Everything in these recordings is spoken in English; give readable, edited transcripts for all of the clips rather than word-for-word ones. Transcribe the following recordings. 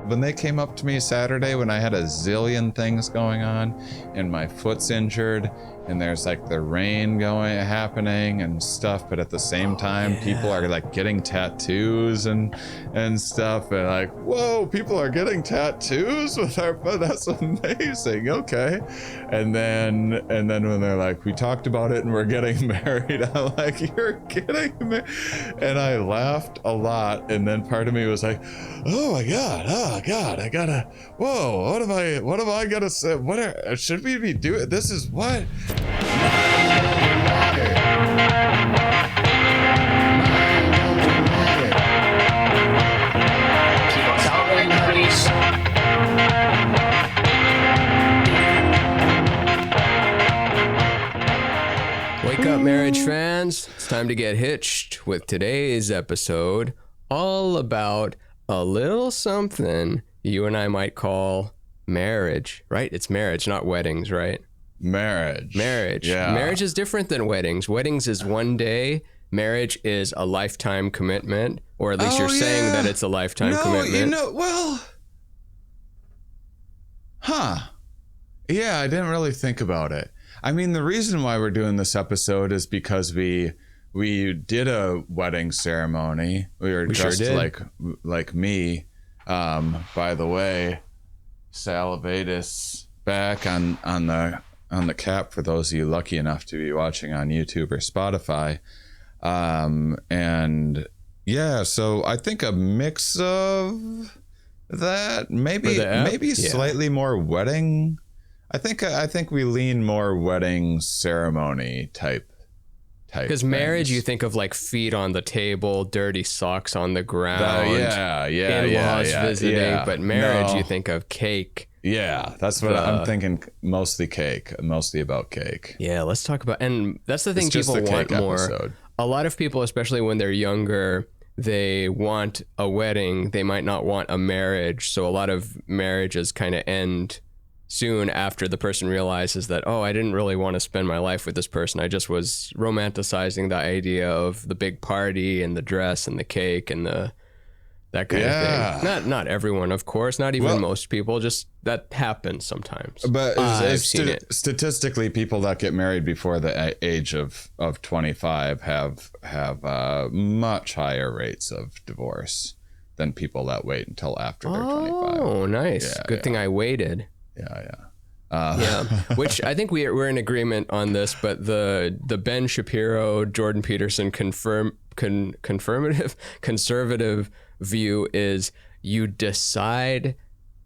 when they came up to me Saturday when I had a zillion things going on and my foot's injured and there's like the rain happening and stuff, but at the same time people are like getting tattoos and stuff, and like, whoa, people are getting tattoos with our foot, that's amazing. Okay. And then when they're like, we talked about it and we're getting married, I'm like, you're getting married? And I laughed a lot, and then part of me was like, oh my god, I gotta, whoa, what am I gonna say? Should we be doing this? Is what? Wake up, marriage fans. It's time to get hitched with today's episode, all about a little something you and I might call marriage, right? It's marriage, not weddings, right? Marriage. Yeah. Marriage is different than weddings. Weddings is one day. Marriage is a lifetime commitment, or at least you're saying that it's a lifetime commitment. Yeah, I didn't really think about it. I mean, the reason why we're doing this episode is because we did a wedding ceremony. We were dressed like me. By the way, Salivating back on the cap for those of you lucky enough to be watching on YouTube or Spotify. And yeah, so I think a mix of that, maybe slightly more wedding. I think we lean more wedding ceremony type. Because marriage, you think of like feet on the table, dirty socks on the ground, in-laws visiting. But marriage, you think of cake. Yeah, that's what I'm thinking. Mostly about cake. Yeah, let's talk about, and that's the thing people want more. Episode. A lot of people, especially when they're younger, they want a wedding. They might not want a marriage. So a lot of marriages kind of end soon after the person realizes that, oh, I didn't really want to spend my life with this person. I just was romanticizing the idea of the big party and the dress and the cake and that kind of thing. Not everyone, of course, not even most people, just that happens sometimes. But I've seen it. Statistically, people that get married before the age of 25 have much higher rates of divorce than people that wait until after they're 25. Oh, nice. Good thing I waited. Yeah. Which I think we're in agreement on this, but the Ben Shapiro, Jordan Peterson conservative view is you decide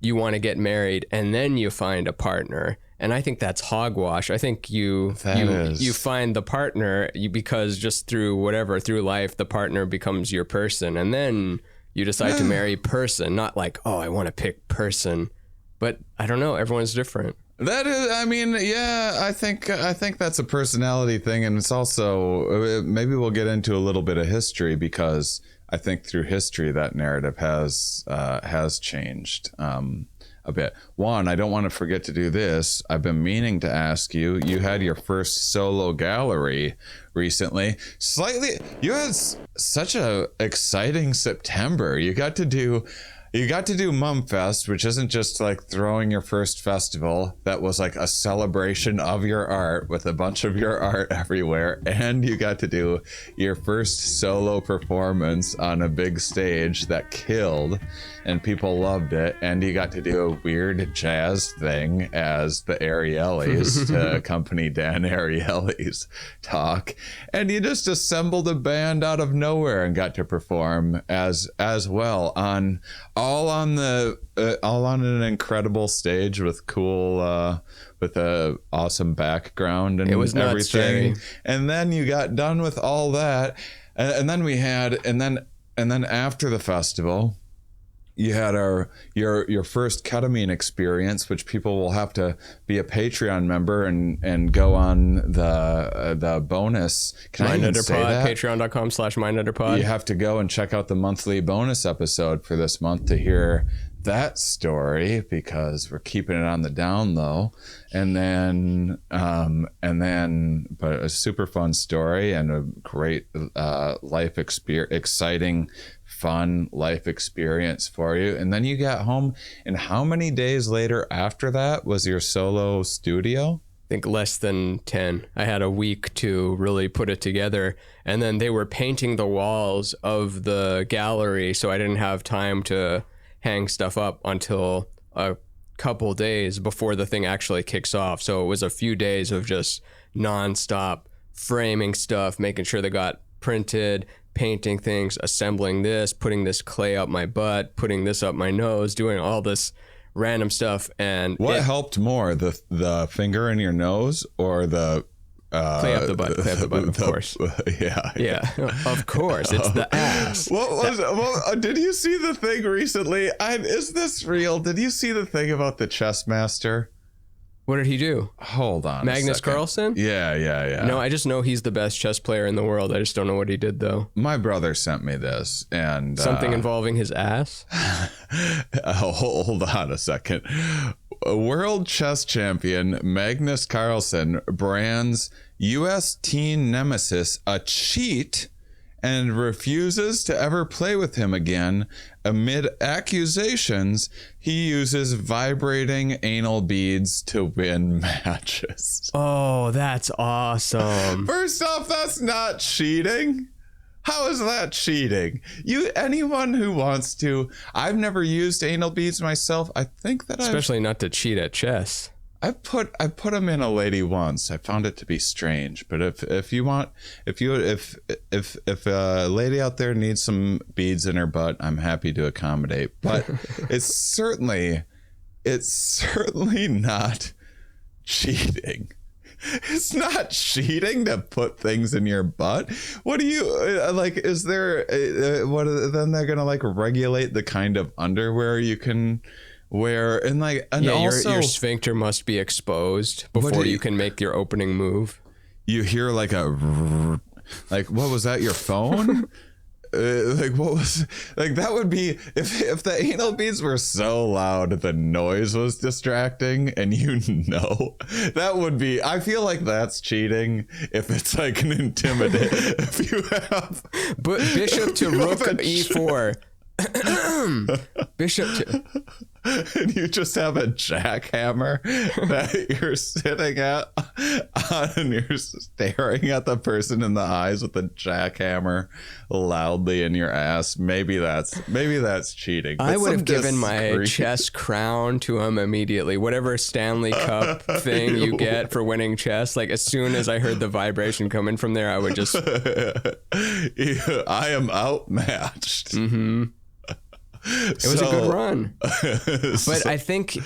you want to get married and then you find a partner. And I think that's hogwash. I think you find the partner because just through life, the partner becomes your person. And then you decide to marry person, not like, oh, I want to pick person. But I don't know. Everyone's different. That is, I mean, yeah, I think that's a personality thing. And it's also, maybe we'll get into a little bit of history, because I think through history that narrative has changed a bit. One, I don't want to forget to do this. I've been meaning to ask you, you had your first solo gallery recently. You had such a exciting September. You got to do MUMfest, which isn't just like throwing your first festival. That was like a celebration of your art with a bunch of your art everywhere. And you got to do your first solo performance on a big stage that killed and people loved it. And you got to do a weird jazz thing as the Ariellis to accompany Dan Ariely's talk. And you just assembled a band out of nowhere and got to perform as well all on an incredible stage with cool with a awesome background and it was everything. And then you got done with all that, and then after the festival, you had your first ketamine experience, which people will have to be a Patreon member and go on the bonus. Can I even say that? Patreon.com/MindUnderPod. You have to go and check out the monthly bonus episode for this month to hear that story because we're keeping it on the down low. And then, but a super fun story and a great life experience, exciting, fun life experience for you. And then you got home, and how many days later after that was your solo studio? I think less than 10. I had a week to really put it together, and then they were painting the walls of the gallery, so I didn't have time to hang stuff up until a couple days before the thing actually kicks off. So it was a few days of just nonstop framing stuff, making sure they got printed, painting things, assembling this, putting this clay up my butt, putting this up my nose, doing all this random stuff. And what helped more, the finger in your nose or the clay up the butt, of course. Yeah, of course, it's the ass. Did you see the thing recently? Is this real? Did you see the thing about the chess master? What did he do? Hold on, Magnus Carlsen? Yeah. No, I just know he's the best chess player in the world. I just don't know what he did though. My brother sent me this, and something involving his ass. Hold on a second. A world chess champion Magnus Carlsen brands U.S. teen nemesis a cheat and refuses to ever play with him again amid accusations he uses vibrating anal beads to win matches. Oh, that's awesome. First off, that's not cheating. How is that cheating? Anyone who wants to, I've never used anal beads myself. I think that especially not to cheat at chess. I put them in a lady once. I found it to be strange, but if a lady out there needs some beads in her butt, I'm happy to accommodate. But it's certainly not cheating. It's not cheating to put things in your butt. What do you like? Is there then they're gonna like regulate the kind of underwear you can wear and also your sphincter must be exposed before you can make your opening move. You hear like what was that? Your phone? That would be if the anal beads were so loud the noise was distracting, and that would be, I feel like that's cheating if it's like an intimidate. If you have bishop to rook e4 bishop to, and you just have a jackhammer that you're sitting at and you're staring at the person in the eyes with the jackhammer loudly in your ass. Maybe that's cheating. I would have given my chess crown to him immediately. Whatever Stanley Cup thing you get for winning chess, like as soon as I heard the vibration coming from there, I would just I am outmatched. It was a good run. But I think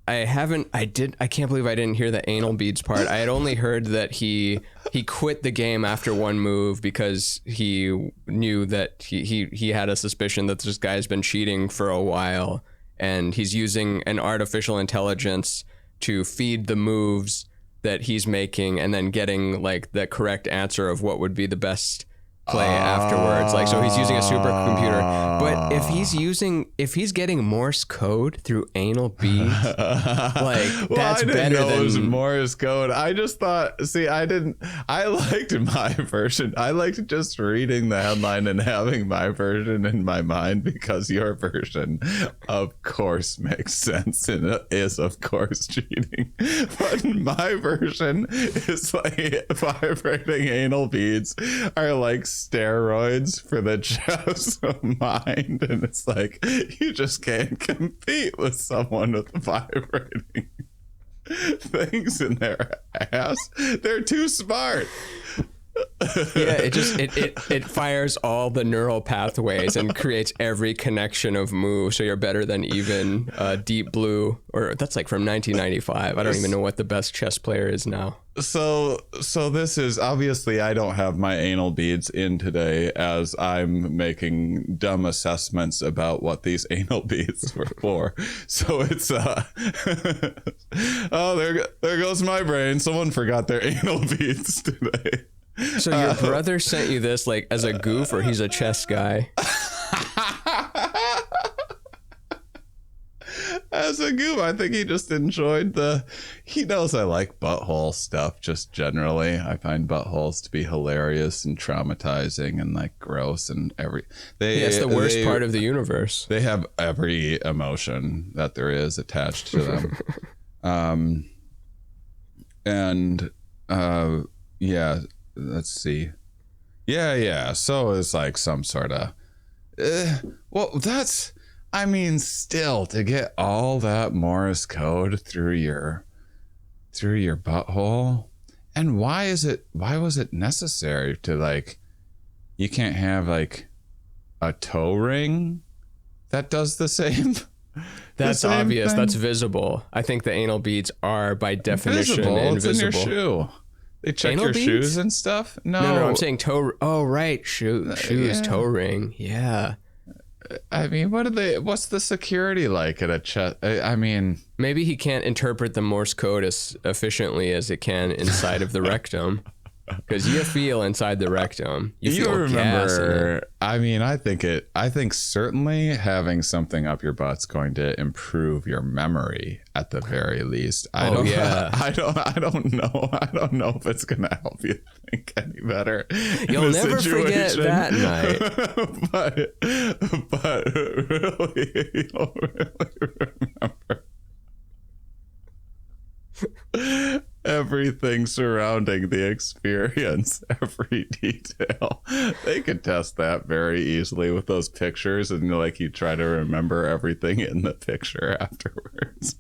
I can't believe I didn't hear the anal beads part. I had only heard that he quit the game after one move because he knew that he had a suspicion that this guy's been cheating for a while, and he's using an artificial intelligence to feed the moves that he's making and then getting like the correct answer of what would be the best play afterwards. Like, so he's using a supercomputer, but if he's getting Morse code through anal beads, that's better than Morse code. I just thought, I liked my version. I liked just reading the headline and having my version in my mind, because your version of course makes sense and is of course cheating. But my version is like vibrating anal beads are like steroids for the chess mind, and it's like you just can't compete with someone with vibrating things in their ass. They're too smart. Yeah, it fires all the neural pathways and creates every connection of move, so you're better than even Deep Blue, or that's like from 1995. I don't even know what the best chess player is now. So this is obviously, I don't have my anal beads in today as I'm making dumb assessments about what these anal beads were for. So it's oh, there goes my brain. Someone forgot their anal beads today. So your brother sent you this like as a goof, or he's a chess guy? as a goof. I think he just enjoyed he knows I like butthole stuff just generally. I find buttholes to be hilarious and traumatizing and like gross and it's the worst part of the universe. They have every emotion that there is attached to them. Yeah, let's see. Yeah. So it's like some sort of, still to get all that Morse code through your butthole. And why was it necessary to like, you can't have like a toe ring that does the same? That's obvious. Thing? That's visible. I think the anal beads are by definition invisible. It's in your shoe. They check anal your beads? Shoes and stuff. No, I'm saying toe. Oh, right. Shoes, yeah. Toe ring. Yeah. I mean, what's the security like at a chest? I mean, maybe he can't interpret the Morse code as efficiently as it can inside of the rectum. Because you feel inside the rectum. You remember, I mean, I think certainly having something up your butt's going to improve your memory at the very least. I don't know. I don't know if it's going to help you think any better. You'll never forget that night. but really, you'll really remember everything surrounding the experience, every detail. They could test that very easily with those pictures, and like you try to remember everything in the picture afterwards.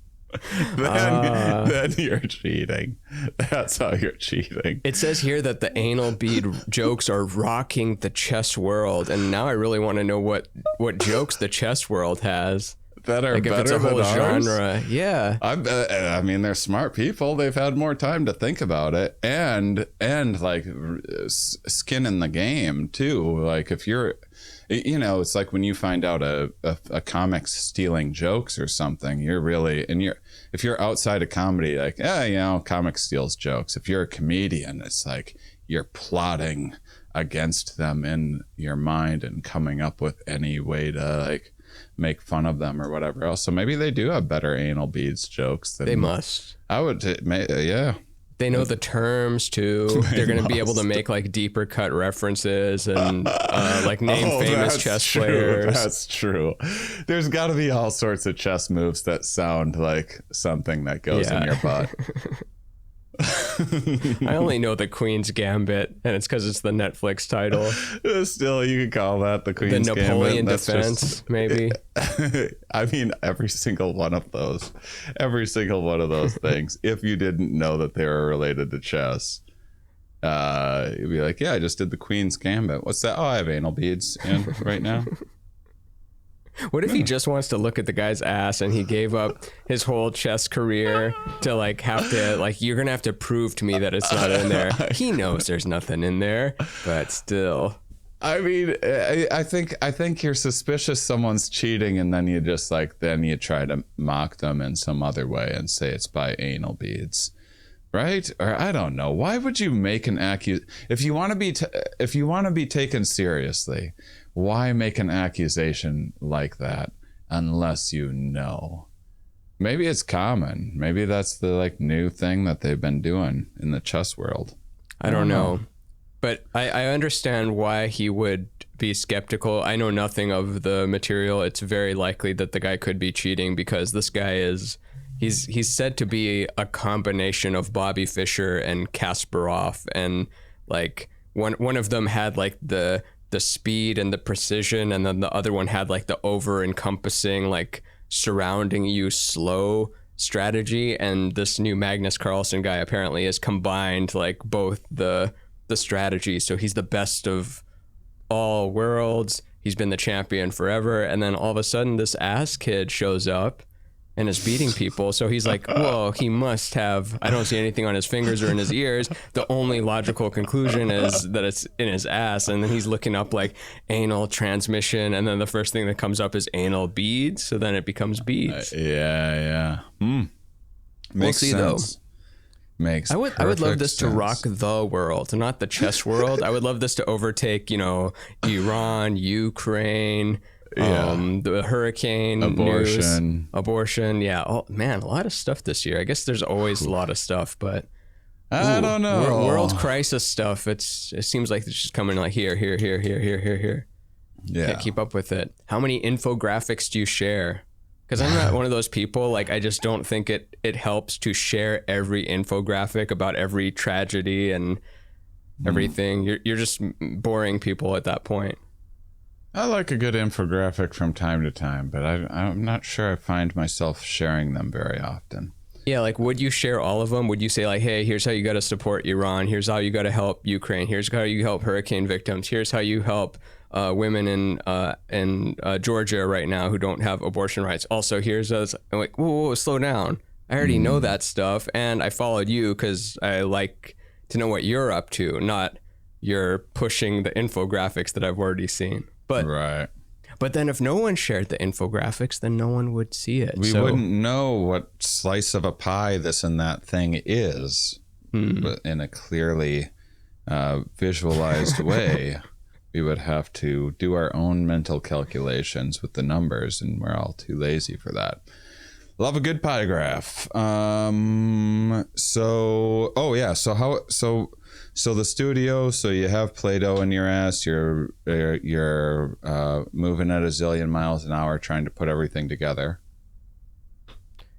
Then you're cheating. That's how you're cheating. It says here that the anal bead jokes are rocking the chess world, and now I really want to know what jokes the chess world has. That are like better if it's a whole genre. Yeah. I mean, they're smart people. They've had more time to think about it and like skin in the game too. Like if you're, it's like when you find out a comic's stealing jokes or something, you're really, if you're outside of comedy, like, comic steals jokes. If you're a comedian, it's like you're plotting against them in your mind and coming up with any way to like make fun of them or whatever else. So maybe they do have better anal beads jokes than they must. I would, yeah. They know the terms too. They're going to be able to make like deeper cut references and like name famous chess players. That's true. There's got to be all sorts of chess moves that sound like something that goes in your butt. I only know the Queen's Gambit, and it's because it's the Netflix title. Still, you could call that the Queen's Gambit. The Napoleon defense, maybe. I mean, every single one of those things. If you didn't know that they were related to chess, you'd be like, "Yeah, I just did the Queen's Gambit. What's that? Oh, I have anal beads in right now." What if he just wants to look at the guy's ass and he gave up his whole chess career to like have to like, you're going to have to prove to me that it's not in there. He knows there's nothing in there, but still. I mean, I think you're suspicious someone's cheating, and then you just like, then you try to mock them in some other way and say it's by anal beads. Right? Or I don't know. Why would you make an accusation? If you want to be taken seriously, why make an accusation like that unless you know? Maybe it's common. Maybe that's the like new thing that they've been doing in the chess world. I don't know. But I understand why he would be skeptical. I know nothing of the material. It's very likely that the guy could be cheating because this guy is... He's said to be a combination of Bobby Fischer and Kasparov, and like one of them had like the speed and the precision, and then the other one had like the over-encompassing, like surrounding you slow strategy. And this new Magnus Carlsen guy apparently has combined like both the strategies. So he's the best of all worlds. He's been the champion forever, and then all of a sudden this ass kid shows up and is beating people. So he's like, well, he must have, I don't see anything on his fingers or in his ears. The only logical conclusion is that it's in his ass. And then he's looking up like anal transmission. And then the first thing that comes up is anal beads. So then it becomes beads. Yeah. Makes we'll see sense. Though. I would love this to rock the world, not the chess world. I would love this to overtake, Iran, Ukraine, the hurricane abortion. Yeah. Oh man, a lot of stuff this year. I guess there's always a lot of stuff, but I don't know. World crisis stuff. It seems like it's just coming like here. Yeah. Can't keep up with it. How many infographics do you share? Because I'm not one of those people. Like, I just don't think it helps to share every infographic about every tragedy and everything. You're just boring people at that point. I like a good infographic from time to time, but I'm not sure I find myself sharing them very often. Yeah, like, would you share all of them? Would you say, like, hey, here's how you got to support Iran. Here's how you got to help Ukraine. Here's how you help hurricane victims. Here's how you help women in Georgia right now who don't have abortion rights. Also, here's us. I'm like, whoa, slow down. I already know that stuff, and I followed you because I like to know what you're up to, not you're pushing the infographics that I've already seen. But right. But then if no one shared the infographics, then no one would see it. We wouldn't know what slice of a pie this and that thing is, but in a clearly visualized way. We would have to do our own mental calculations with the numbers, and we're all too lazy for that. Love a good pie graph. So the studio. So you have Play-Doh in your ass. You're moving at a zillion miles an hour, trying to put everything together.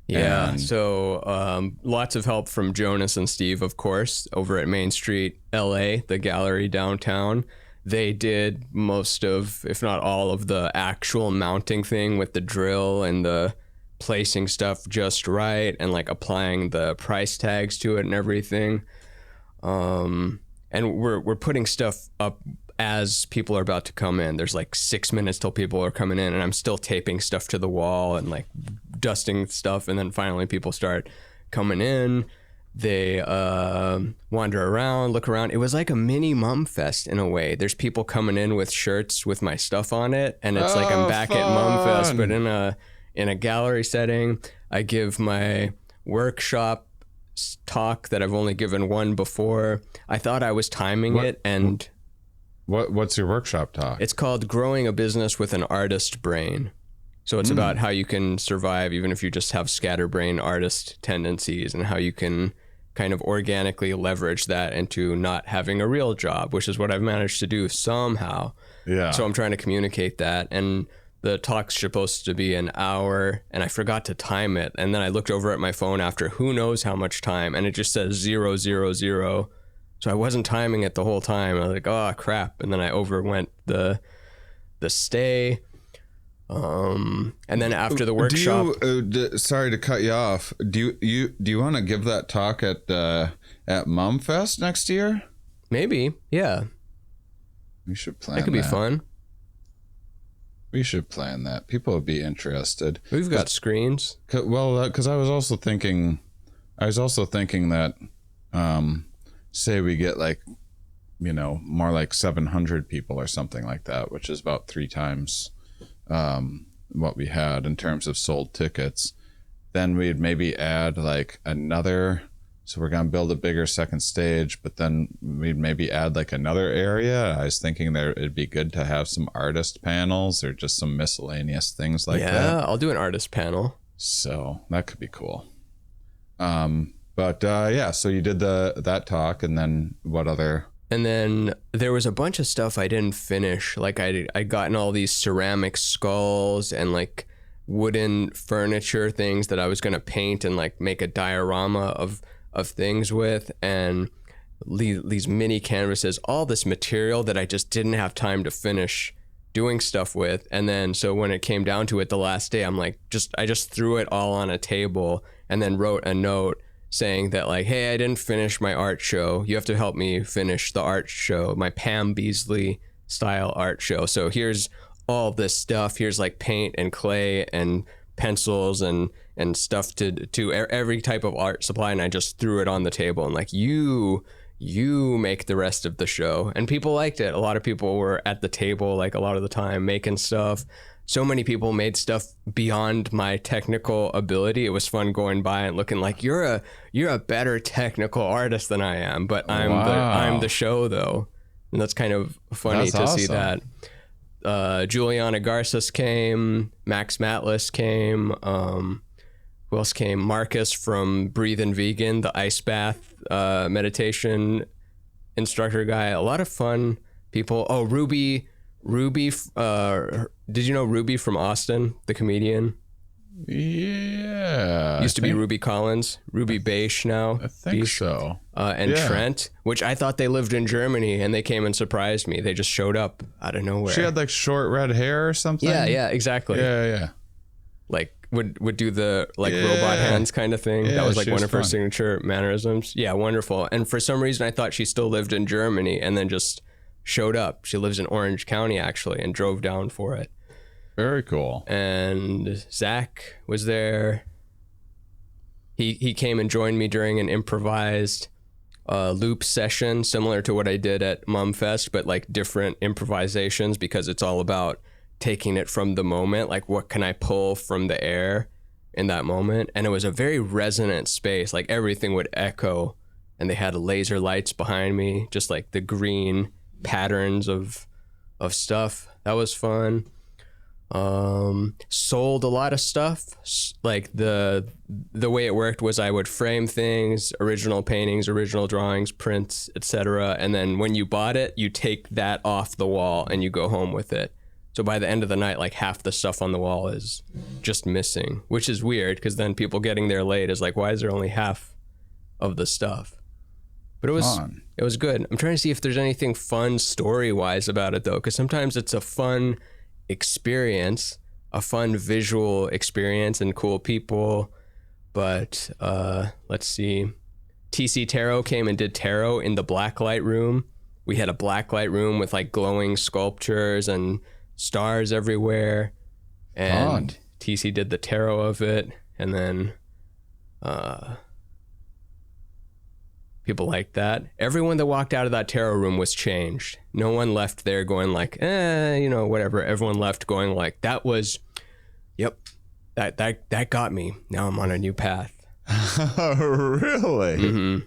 Yeah. So lots of help from Jonas and Steve, of course, over at Main Street, LA, the gallery downtown. They did most of, if not all of, the actual mounting thing with the drill and the placing stuff just right and like applying the price tags to it and everything. And we're putting stuff up as people are about to come in. There's like 6 minutes till people are coming in, and I'm still taping stuff to the wall and like dusting stuff. And then finally people start coming in. They wander around, look around. It was like a mini MUMfest in a way. There's people coming in with shirts with my stuff on it, and it's like I'm back at MUMfest, but in a gallery setting. I give my workshop talk that I've only given one before. I thought I was timing it, and what's your workshop talk? It's called Growing a Business with an Artist Brain. So it's about how you can survive even if you just have scatterbrain artist tendencies, and how you can kind of organically leverage that into not having a real job, which is what I've managed to do somehow. Yeah. So I'm trying to communicate that. And the talk's supposed to be an hour, and I forgot to time it. And then I looked over at my phone after who knows how much time, and it just says 000. So I wasn't timing it the whole time. I was like, oh crap. And then I overwent the stay. And then after the workshop, sorry to cut you off. Do you want to give that talk at MUMfest next year? Maybe. Yeah. We should plan. That could be fun. We should plan that. People would be interested. We've got screens. Well, because I was also thinking that, say we get like, more like 700 people or something like that, which is about 3 times what we had in terms of sold tickets. Then we'd maybe add like another. So we're going to build a bigger second stage, but then we'd maybe add like another area. I was thinking it'd be good to have some artist panels or just some miscellaneous things like that. Yeah, I'll do an artist panel. So that could be cool. So you did that talk, and then what other? And then there was a bunch of stuff I didn't finish. Like I'd gotten all these ceramic skulls and like wooden furniture things that I was going to paint and like make a diorama of things with, and these mini canvases, all this material that I just didn't have time to finish doing stuff with. And then so when it came down to it the last day, I'm like, I just threw it all on a table and then wrote a note saying that like, hey, I didn't finish my art show. You have to help me finish the art show, my Pam Beasley style art show. So here's all this stuff. Here's like paint and clay and pencils and stuff to every type of art supply, and I just threw it on the table and like, you make the rest of the show. And people liked it. A lot of people were at the table like a lot of the time making stuff. So many people made stuff beyond my technical ability. It was fun going by and looking like, you're a better technical artist than I am, but I'm the show though. And that's kind of funny to see that. Juliana Garces came, Max Matlis came, who else came? Marcus from Breathe and Vegan, the ice bath meditation instructor guy. A lot of fun people. Oh, Ruby, did you know Ruby from Austin, the comedian? Yeah. Used to be Ruby Collins, Ruby Beisch now. I think so. And Trent, which I thought they lived in Germany, and they came and surprised me. They just showed up out of nowhere. She had like short red hair or something? Yeah, exactly. Yeah. Like would do the like robot hands kind of thing. Yeah, that was like one of her fun. signature mannerisms. Yeah, wonderful. And for some reason I thought she still lived in Germany, and then just showed up. She lives in Orange County actually, and drove down for it. Very cool. And Zach was there. He came and joined me during an improvised loop session, similar to what I did at MUMfest, but like different improvisations, because it's all about taking it from the moment. Like, what can I pull from the air in that moment? And it was a very resonant space. Like everything would echo, and they had laser lights behind me, just like the green patterns of stuff. That was fun. Sold a lot of stuff. Like the way it worked was I would frame things, original paintings, original drawings, prints, etc. And then when you bought it, you take that off the wall and you go home with it. So by the end of the night, like half the stuff on the wall is just missing, which is weird, because then people getting there late is like, why is there only half of the stuff? But it was good. I'm trying to see if there's anything fun story-wise about it, though, because sometimes it's a fun experience, a fun visual experience, and cool people. But let's see. TC Tarot came and did tarot in the blacklight room. We had a blacklight room with like glowing sculptures and stars everywhere, and TC did the tarot of it. And then people like that. Everyone that walked out of that tarot room was changed. No one left there going like, whatever. Everyone left going like, that got me. Now I'm on a new path. Really? Mm-hmm.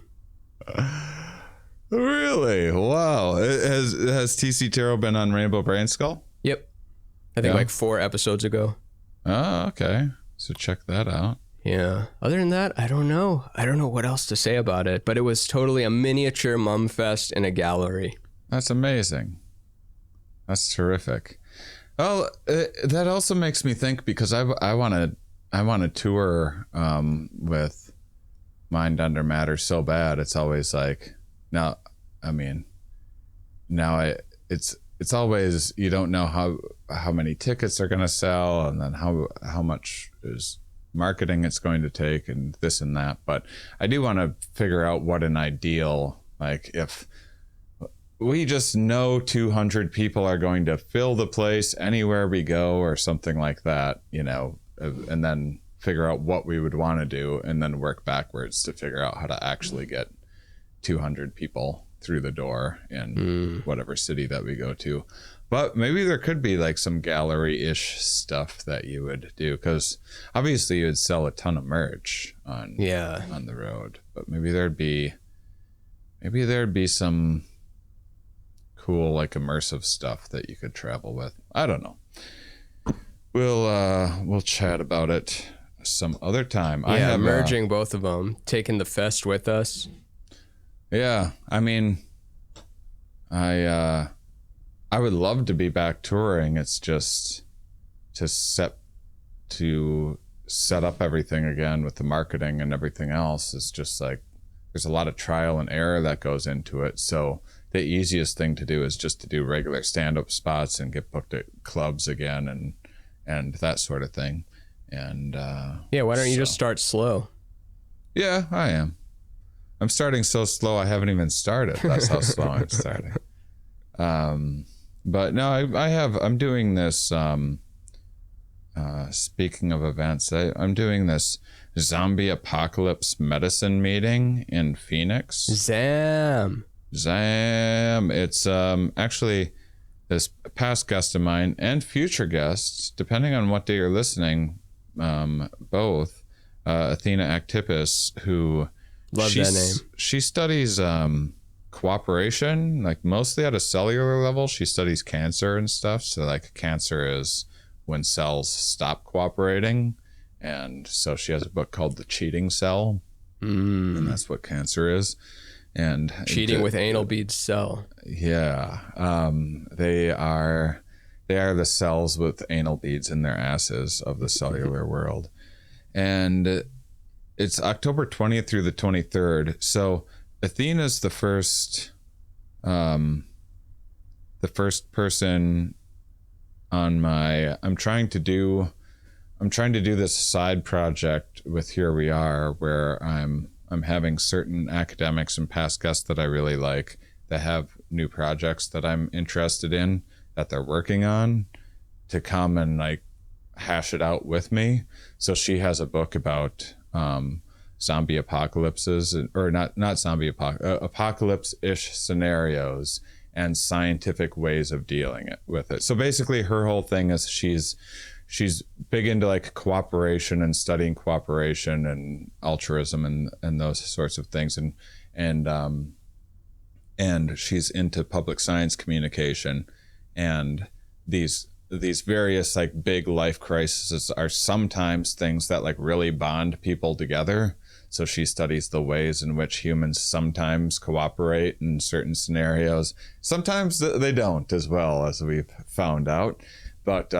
Really? Wow. Has TC Tarot been on Rainbow Brain Skull? Yep. I think like 4 episodes ago. Oh, okay. So check that out. Yeah. Other than that, I don't know. I don't know what else to say about it, but it was totally a miniature MUMfest in a gallery. That's amazing. That's terrific. Well, that also makes me think, because I want to tour with Mind Under Matter so bad. It's always like, it's always, you don't know how many tickets are going to sell, and then how much is marketing it's going to take, and this and that. But I do want to figure out what an ideal, like if we just know 200 people are going to fill the place anywhere we go or something like that, and then figure out what we would want to do, and then work backwards to figure out how to actually get 200 people through the door in whatever city that we go to. But maybe there could be like some gallery-ish stuff that you would do, because obviously you would sell a ton of merch on the road. But maybe there'd be some cool like immersive stuff that you could travel with. I don't know. We'll chat about it some other time. Yeah, I have merging both of them, taking the fest with us. Yeah, I mean, I would love to be back touring. It's just to set up everything again with the marketing and everything else. It's just like there's a lot of trial and error that goes into it. So the easiest thing to do is just to do regular stand-up spots and get booked at clubs again and that sort of thing. And why don't you just start slow? Yeah, I am. I'm starting so slow I haven't even started. That's how slow I'm starting. But no, I'm doing this, speaking of events, I'm doing this zombie apocalypse medicine meeting in Phoenix. Zam. It's actually this past guest of mine and future guests, depending on what day you're listening, both, Athena Actipis, who... Love that name. She studies cooperation, like mostly at a cellular level. She studies cancer and stuff. So like cancer is when cells stop cooperating. And so she has a book called The Cheating Cell. And that's what cancer is. And cheating with anal beads cell. Yeah. They are the cells with anal beads in their asses of the cellular world. And it's October 20th through the 23rd. So Athena's the first person on my, I'm trying to do this side project with Here We Are, where I'm having certain academics and past guests that I really like that have new projects that I'm interested in that they're working on to come and like hash it out with me. So she has a book about zombie apocalypses, or not zombie apocalypse-ish scenarios and scientific ways of dealing with it. So basically her whole thing is she's big into like cooperation and studying cooperation and altruism and those sorts of things. And she's into public science communication, and these various like big life crises are sometimes things that like really bond people together. So she studies the ways in which humans sometimes cooperate in certain scenarios. Sometimes they don't, as well, as we've found out. But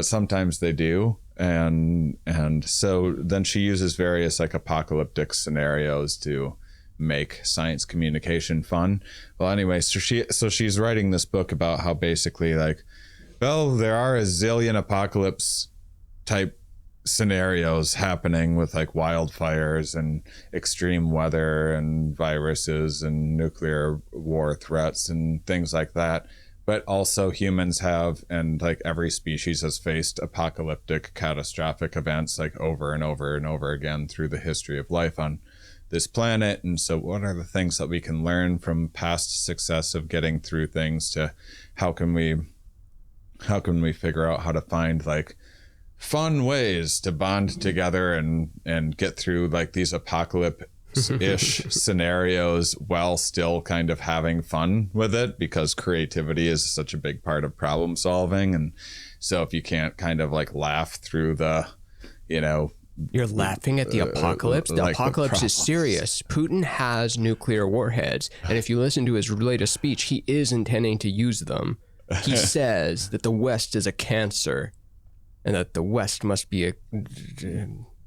sometimes they do, and so then she uses various like apocalyptic scenarios to make science communication fun. Well, anyway, so she's writing this book about how basically like, well, there are a zillion apocalypse type scenarios happening with like wildfires and extreme weather and viruses and nuclear war threats and things like that. But also humans have, and like every species has faced apocalyptic, catastrophic events like over and over and over again through the history of life on this planet. And so what are the things that we can learn from past success of getting through things to how can we figure out how to find like fun ways to bond together and get through like these apocalypse-ish scenarios while still kind of having fun with it, because creativity is such a big part of problem solving. And so if you can't kind of like laugh through the, you're laughing at the apocalypse. The apocalypse is serious. Putin has nuclear warheads, and if you listen to his latest speech, he is intending to use them. He says that the West is a cancer and that the West must be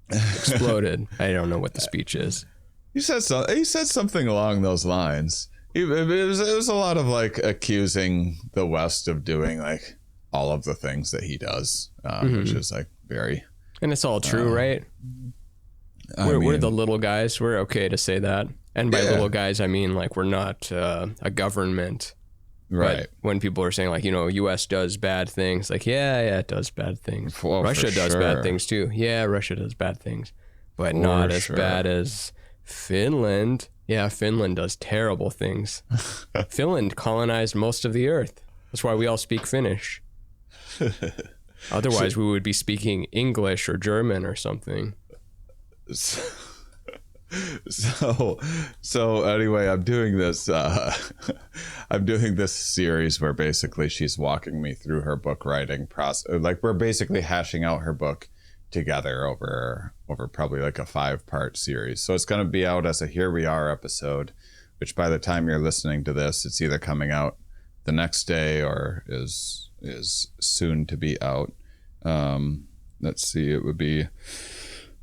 exploded. I don't know what the speech is. He said something along those lines. It was a lot of like accusing the West of doing like all of the things that he does, which is like very. And it's all true, right? We're the little guys. We're okay to say that. And by little guys, I mean like we're not a government. Right. But when people are saying like, U.S. does bad things, like, yeah, it does bad things. Russia does bad things too. Yeah, Russia does bad things, but not as bad as Finland. Yeah, Finland does terrible things. Finland colonized most of the earth. That's why we all speak Finnish. Otherwise, we would be speaking English or German or something. So anyway, I'm doing this series where basically she's walking me through her book writing process. Like we're basically hashing out her book together over probably like a 5-part series. So it's going to be out as a Here We Are episode, which by the time you're listening to this, it's either coming out the next day or is soon to be out. Let's see, it would be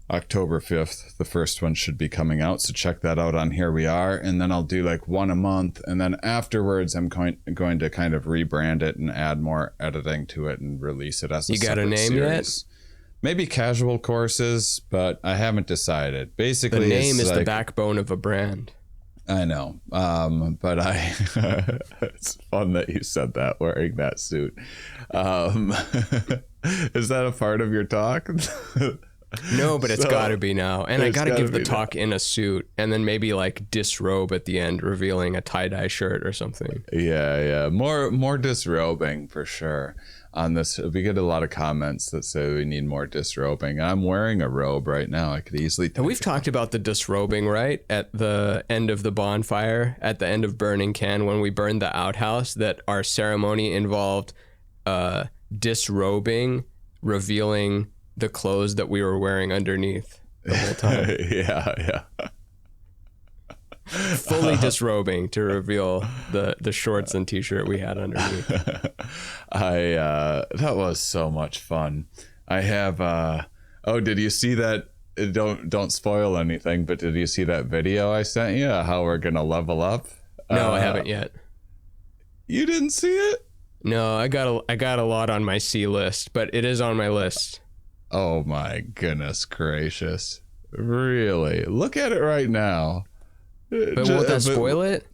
October 5th. The first one should be coming out, so check that out on Here We Are. And then I'll do like one a month, and then afterwards I'm going to kind of rebrand it and add more editing to it and release it as a separate series. You got a name yet? Maybe Casual Courses, but I haven't decided. Basically, the name is like, the backbone of a brand. I know, but it's fun that you said that wearing that suit. Is that a part of your talk? No, but it's got to be now. And I got to give the talk in a suit and then maybe like disrobe at the end, revealing a tie-dye shirt or something. Yeah. More disrobing for sure. on this. We get a lot of comments that say we need more disrobing. I'm wearing a robe right now. I could easily. And we've talked about the disrobing, right? At the end of the bonfire, at the end of Burning Can, when we burned the outhouse, that our ceremony involved disrobing, revealing the clothes that we were wearing underneath the whole time. Yeah. Fully disrobing to reveal the shorts and t-shirt we had underneath. That was so much fun. I have did you see that? Don't spoil anything, but did you see that video I sent you, how we're gonna level up? No, I haven't yet. You didn't see it? No, I got a lot on my C list, but it is on my list. Oh my goodness gracious. Really? Look at it right now. But won't that spoil it?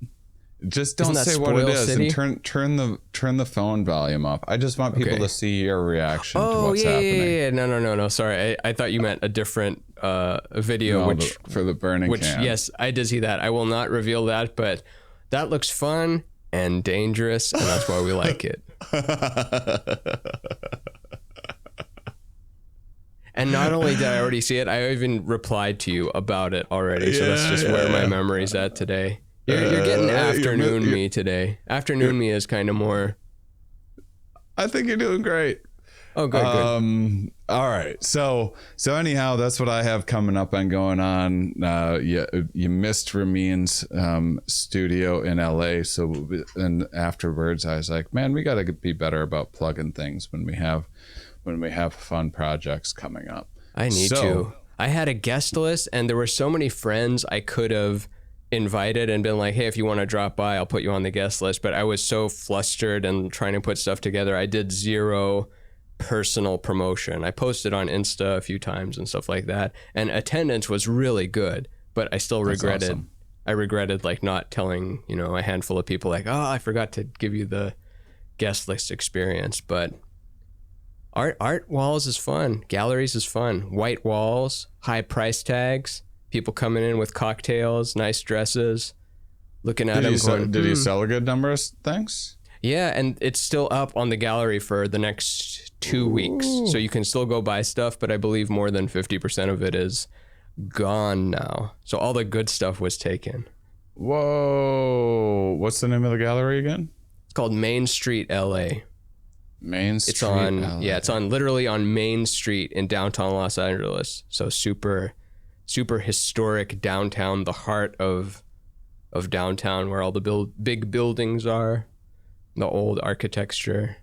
Just don't say what it is, and turn the phone volume up. I just want people to see your reaction to what's happening. Yeah. No. Sorry, I thought you meant a different video, for the burning can. Yes, I did see that. I will not reveal that, but that looks fun and dangerous, and that's why we like it. And not only did I already see it, I even replied to you about it already. So that's just where my memory's at today. You're getting afternoon me today. Afternoon me is kind of more. I think you're doing great. Oh, good. All right. So anyhow, that's what I have coming up and going on. You missed Ramin's studio in LA. So and afterwards, I was like, man, we got to be better about plugging things when we have fun projects coming up. I need to. I had a guest list, and there were so many friends I could have invited and been like, hey, if you want to drop by, I'll put you on the guest list. But I was so flustered and trying to put stuff together. I did zero personal promotion. I posted on Insta a few times and stuff like that. And attendance was really good, but I still regretted. Awesome. I regretted like not telling, a handful of people like, oh, I forgot to give you the guest list experience. But Art walls is fun. Galleries is fun. White walls, high price tags, people coming in with cocktails, nice dresses, looking at them. Did you sell a good number of things? Yeah, and it's still up on the gallery for the next 2 weeks. So you can still go buy stuff, but I believe more than 50% of it is gone now. So all the good stuff was taken. Whoa. What's the name of the gallery again? It's called Main Street, LA. Main Street. It's on LA. Yeah, it's on literally on Main Street in downtown Los Angeles. So super historic downtown, the heart of downtown where all the big buildings are, the old architecture.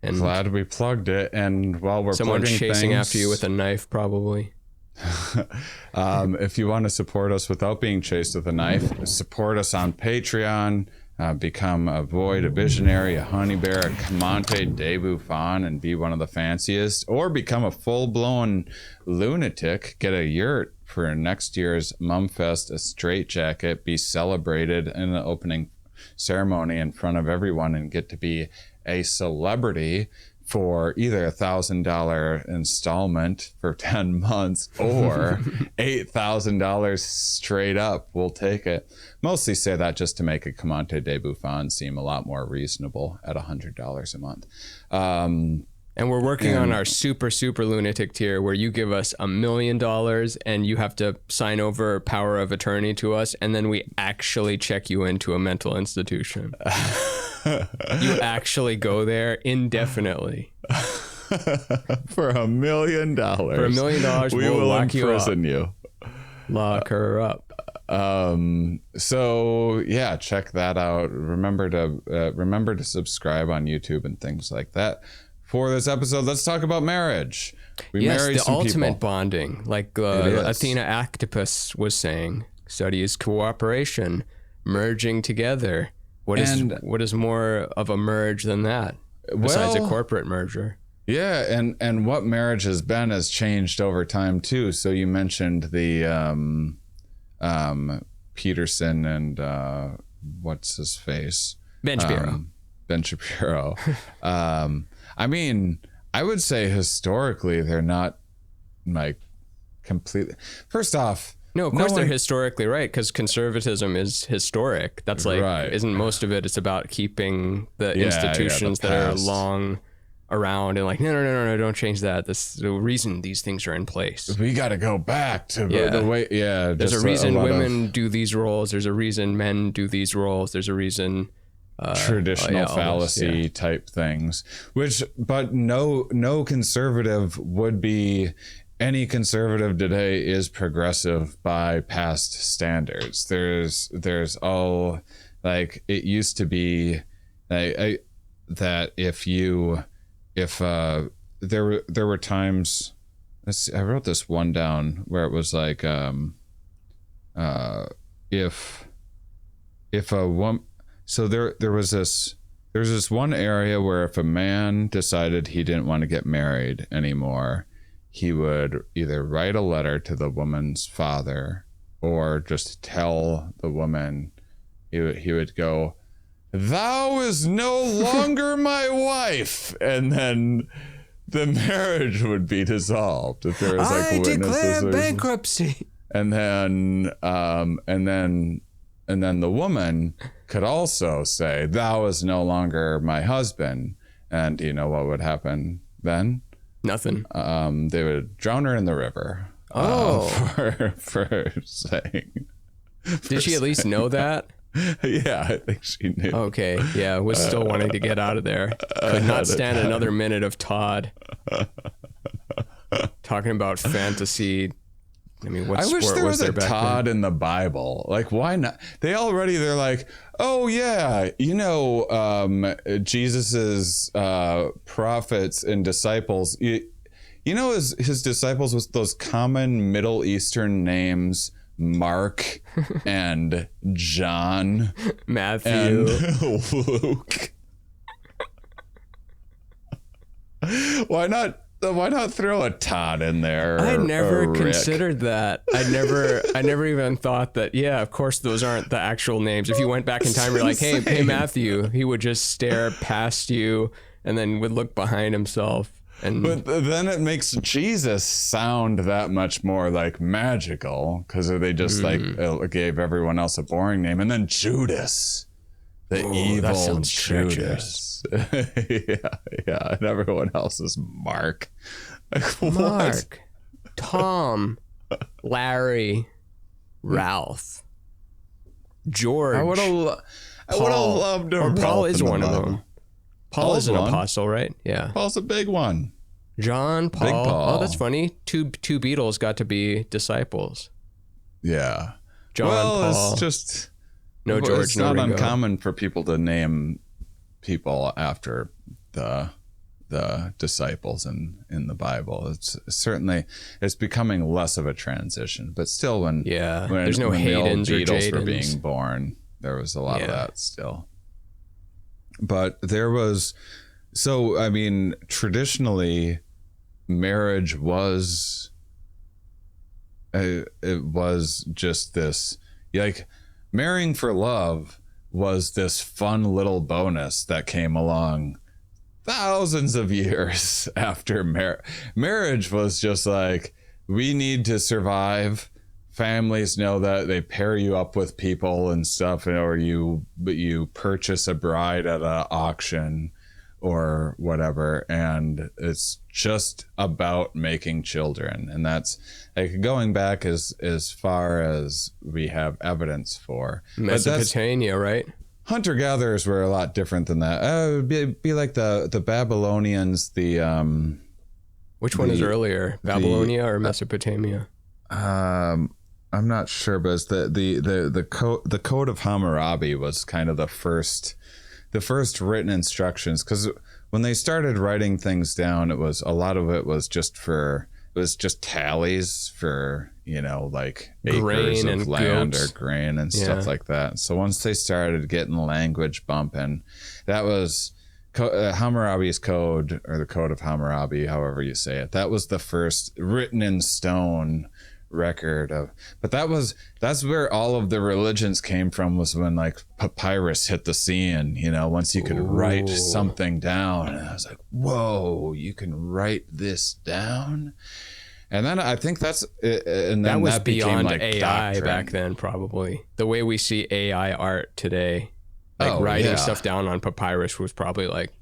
And glad we plugged it. And while we're someone chasing things, after you with a knife, probably. If you want to support us without being chased with a knife, support us on Patreon. Become a void, a visionary, a honey bear, a Camante de Buffon, and be one of the fanciest, or become a full-blown lunatic, get a yurt for next year's MUMfest, a straitjacket, be celebrated in the opening ceremony in front of everyone, and get to be a celebrity for either $1,000 installment for 10 months or $8,000 straight up. We'll take it. Mostly say that just to make a Camante de Buffon seem a lot more reasonable at $100 a month. And we're working on our super lunatic tier where you give us $1 million and you have to sign over power of attorney to us, and then we actually check you into a mental institution. You actually go there indefinitely. For $1 million. For $1 million, we will imprison you. Lock her up. So yeah, check that out. Remember to subscribe on YouTube and things like that. For this episode, let's talk about marriage. We married some ultimate people. bonding, like Athena Actopus was saying. Studies cooperation, merging together. What is more of a merge than that? Besides a corporate merger. Yeah, and what marriage has changed over time too. So you mentioned the Peterson and what's his face? Ben Shapiro. Ben Shapiro. I mean, I would say historically they're not like completely. First off, no, of course they're historically right, because conservatism is historic. That's like, isn't most of it? It's about keeping the institutions that are long around and like, no, don't change that. This is the reason these things are in place. We got to go back to the way. Yeah. There's a reason women do these roles. There's a reason men do these roles. There's a reason. Traditional fallacy type things, but no conservative would be. Any conservative today is progressive by past standards. There's like it used to be that if there were times, I wrote this one down where it was like if a woman, so there's this one area where if a man decided he didn't want to get married anymore, he would either write a letter to the woman's father or just tell the woman, he would go, "Thou is no longer my wife," and then the marriage would be dissolved if there was like witnesses. I declare bankruptcy. And then the woman could also say, "Thou is no longer my husband," and you know what would happen then? Nothing. They would drown her in the river. For saying. Did she at least know that? Yeah, I think she knew. Okay, yeah, was still wanting to get out of there. Could not stand another minute of Todd talking about fantasy. I mean, what I sport wish there was there a Todd in the Bible. Like, why not? They're like, oh yeah, Jesus's prophets and disciples. You know, his disciples was those common Middle Eastern names: Mark and John, Matthew, and Luke. Why not throw a Todd in there? I never considered that. I never even thought that. Yeah, of course those aren't the actual names. If you went back in time, you're like, hey Matthew, he would just stare past you and then would look behind himself. But then it makes Jesus sound that much more like magical because they just like gave everyone else a boring name. And then Judas, the evil Judas. yeah. And everyone else is Mark. Like, Mark, Tom, Larry, Ralph, George. I would have loved to. Or Paul is one of them. Paul is an apostle, right? Yeah. Paul's a big one. John, Paul. Big Paul. Oh, that's funny. Two Beatles got to be disciples. Yeah. John, Paul. It's just no George. It's not uncommon for people to name people after the disciples in the Bible. It's becoming less of a transition, but still when there's no Haydens the or Beatles Jadens were being born, there was a lot of that still. But there was, so I mean, traditionally, marriage was it was just this, like, marrying for love was this fun little bonus that came along thousands of years after marriage was just like, we need to survive. Families know that, they pair you up with people and stuff, or you purchase a bride at an auction or whatever, and it's just about making children. And that's like going back as far as we have evidence for. Mesopotamia, right? Hunter-gatherers were a lot different than that. It would be like the Babylonians, which one is earlier, Babylonia or Mesopotamia? I'm not sure, but it's the Code of Hammurabi was kind of the first written instructions, because when they started writing things down, it was a lot of it was just tallies for, like acres of land or grain and stuff like that. So once they started getting the language bumping, that was Hammurabi's code, or the Code of Hammurabi, however you say it. That was the first written in stone record of, but that's where all of the religions came from, was when like papyrus hit the scene, once you could write something down, and I was like, whoa, you can write this down. And then I think that's it, and then that was that became beyond like AI doctrine. Back then, probably the way we see AI art today, like writing stuff down on papyrus was probably like,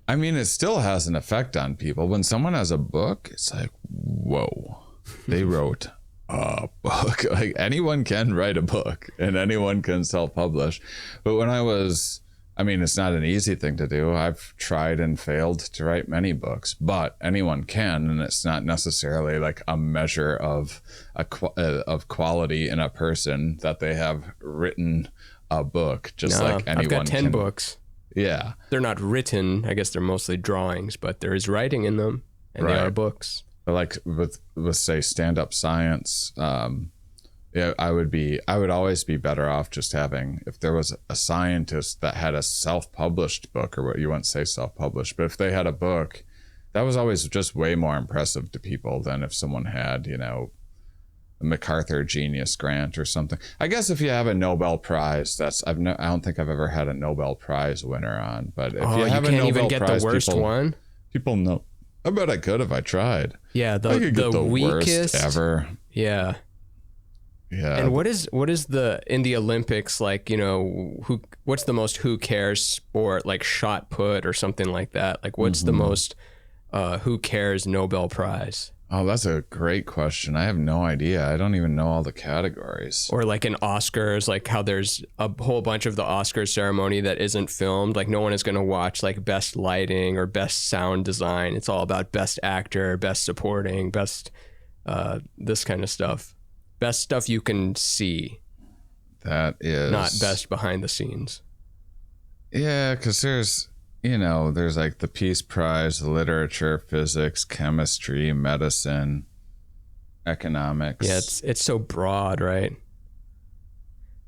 I mean, it still has an effect on people. When someone has a book, it's like, whoa, they wrote a book. Like, anyone can write a book and anyone can self-publish. But when I mean, it's not an easy thing to do. I've tried and failed to write many books, but anyone can, and it's not necessarily like a measure of quality in a person that they have written a book, just like anyone. I've got 10 books. Yeah. They're not written. I guess they're mostly drawings, but there is writing in them, and they are books. But like with say stand-up science, yeah, I would always be better off just having, if there was a scientist that had a self-published book, or what you wouldn't say self-published, but if they had a book, that was always just way more impressive to people than if someone had, you know, a MacArthur Genius Grant or something. I guess if you have a Nobel Prize, I don't think I've ever had a Nobel Prize winner on, but if you have a Nobel even get Prize, the worst one. People know. I bet I could if I tried. Yeah, I could get the weakest worst ever. Yeah. Yeah. And what is the in the Olympics, like, you know, what's the most who cares sport, like shot put or something like that? Like, what's the most who cares Nobel Prize? Oh, that's a great question. I have no idea. I don't even know all the categories. Or like in Oscars, like how there's a whole bunch of the Oscars ceremony that isn't filmed. Like, no one is going to watch like best lighting or best sound design. It's all about best actor, best supporting, best this kind of stuff. Best stuff you can see. That is not best behind the scenes. Yeah, because there's like the Peace Prize, literature, physics, chemistry, medicine, economics. Yeah, it's so broad, right?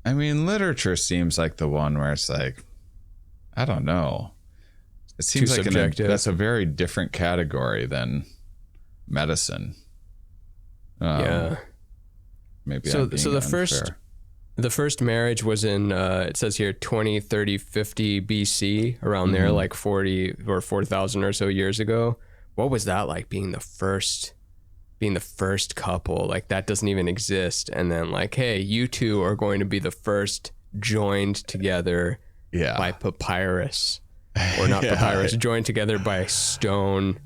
I mean, literature seems like the one where it's like, I don't know. It seems like that's a very different category than medicine. Yeah. Maybe so the first marriage was in it says here 20, 30, 50 BC, around there, like 40 or 4,000 or so years ago. What was that like, being the first couple? Like, that doesn't even exist, and then like, hey, you two are going to be the first joined together by papyrus, or not papyrus, joined together by stone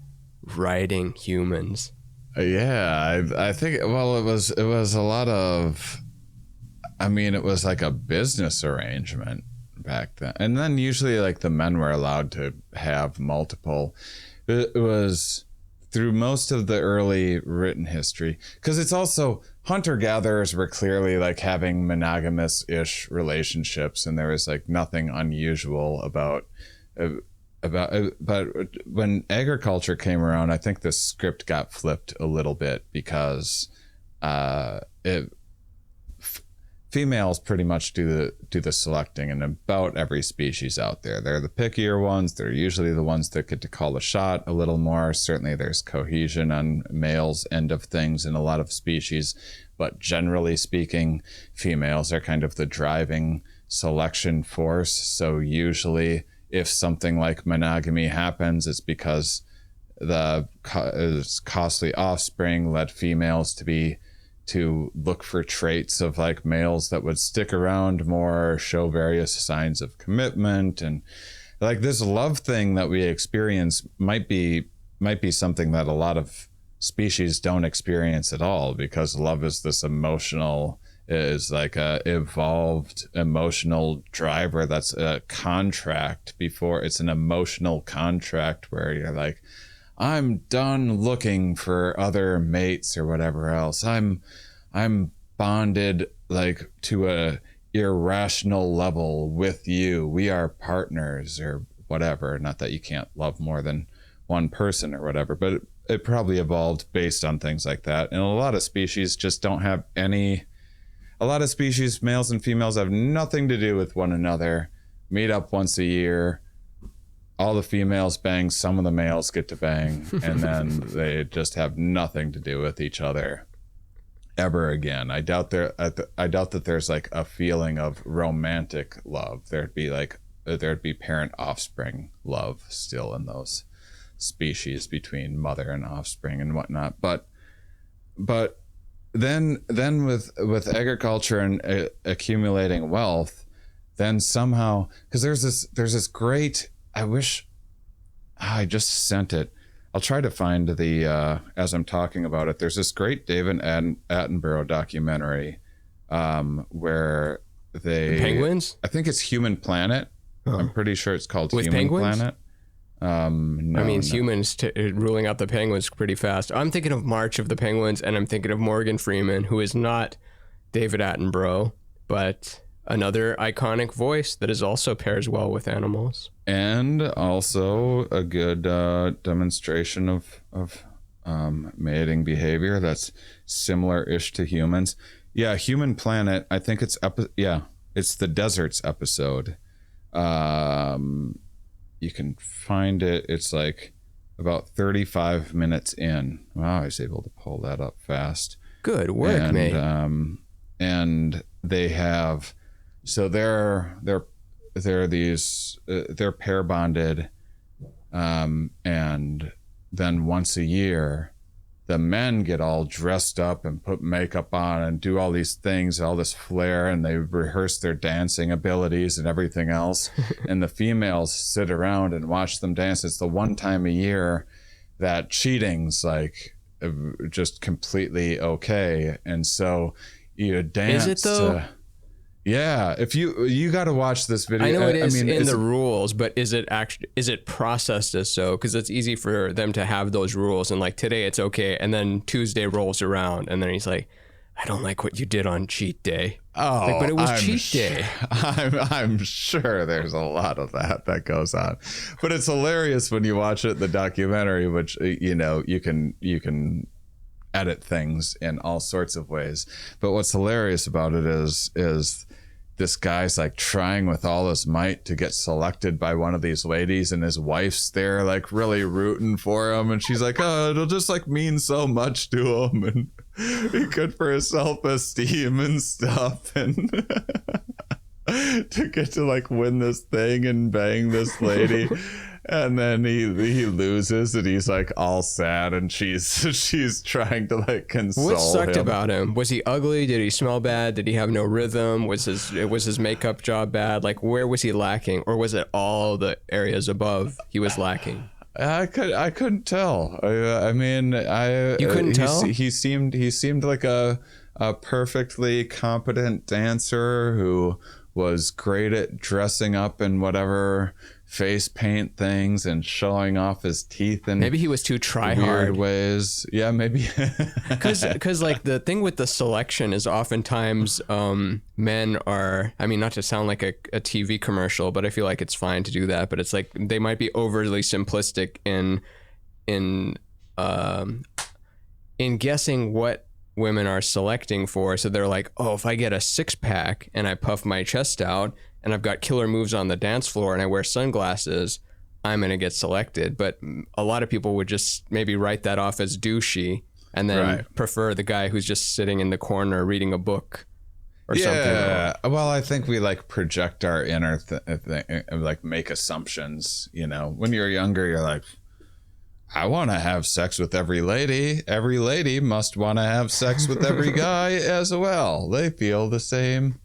writing humans. Yeah, I think, well, it was a lot of, I mean, it was like a business arrangement back then. And then usually like the men were allowed to have multiple. It was through most of the early written history, because it's also, hunter-gatherers were clearly like having monogamous-ish relationships, and there was like nothing unusual about but when agriculture came around, I think the script got flipped a little bit, because females pretty much do the selecting in about every species out there. They're the pickier ones. They're usually the ones that get to call the shot a little more. Certainly there's cohesion on males' end of things in a lot of species, but generally speaking, females are kind of the driving selection force. So usually, if something like monogamy happens, it's because the costly offspring led females to look for traits of like males that would stick around more, show various signs of commitment. And like this love thing that we experience might be something that a lot of species don't experience at all, because love is this emotional, is like a evolved emotional driver. That's a contract before it's an emotional contract where you're like, I'm done looking for other mates or whatever else. I'm bonded like to a irrational level with you. We are partners or whatever. Not that you can't love more than one person or whatever, but it probably evolved based on things like that. And a lot of species just don't have a lot of species, males and females, have nothing to do with one another, meet up once a year. All the females bang, some of the males get to bang, and then they just have nothing to do with each other ever again. I doubt that there's like a feeling of romantic love. There'd be parent offspring love still in those species between mother and offspring and whatnot. But then with agriculture and accumulating wealth, then somehow, because there's this great, I wish I just sent it. I'll try to find the as I'm talking about it. There's this great David Attenborough documentary where the penguins. I think it's Human Planet. I'm pretty sure it's called With Human penguins? Planet. No, I mean, humans ruling out the penguins pretty fast. I'm thinking of March of the Penguins, and I'm thinking of Morgan Freeman, who is not David Attenborough, but another iconic voice that is also pairs well with animals. And also a good demonstration of mating behavior that's similar-ish to humans. Yeah, Human Planet. I think it's it's the deserts episode. You can find it. It's like about 35 minutes in. Wow, I was able to pull that up fast. Good work, mate. And they have, so they're pair bonded, and then once a year, the men get all dressed up and put makeup on and do all these things, all this flair, and they rehearse their dancing abilities and everything else. And the females sit around and watch them dance. It's the one time a year that cheating's like just completely okay. And so you dance. Is it though? Yeah, if you got to watch this video. I know it is in the rules, but is it processed as so? Because it's easy for them to have those rules, and like today it's okay, and then Tuesday rolls around, and then he's like, "I don't like what you did on cheat day." Oh, like, but it was cheat day. I'm sure there's a lot of that goes on, but it's hilarious when you watch it, the documentary, which you can edit things in all sorts of ways. But what's hilarious about it is this guy's like trying with all his might to get selected by one of these ladies, and his wife's there like really rooting for him, and she's like, oh, it'll just like mean so much to him and be good for his self-esteem and stuff, and to get to like win this thing and bang this lady. And then he loses, and he's like all sad, and she's trying to like console him. What sucked about him? Was he ugly? Did he smell bad? Did he have no rhythm? Was his makeup job bad? Like, where was he lacking, or was it all the areas above he was lacking? I couldn't tell. You couldn't tell? He seemed like a perfectly competent dancer who was great at dressing up in whatever face paint things and showing off his teeth in maybe he was too weird ways. Yeah, maybe. Because like the thing with the selection is oftentimes men are, I mean, not to sound like a TV commercial, but I feel like it's fine to do that, but it's like they might be overly simplistic in guessing what women are selecting for. So they're like, oh, if I get a 6-pack and I puff my chest out and I've got killer moves on the dance floor and I wear sunglasses, I'm going to get selected. But a lot of people would just maybe write that off as douchey and then prefer the guy who's just sitting in the corner reading a book or something. Yeah, well, I think we like project our inner like make assumptions, when you're younger, you're like, I want to have sex with every lady. Every lady must want to have sex with every guy as well. They feel the same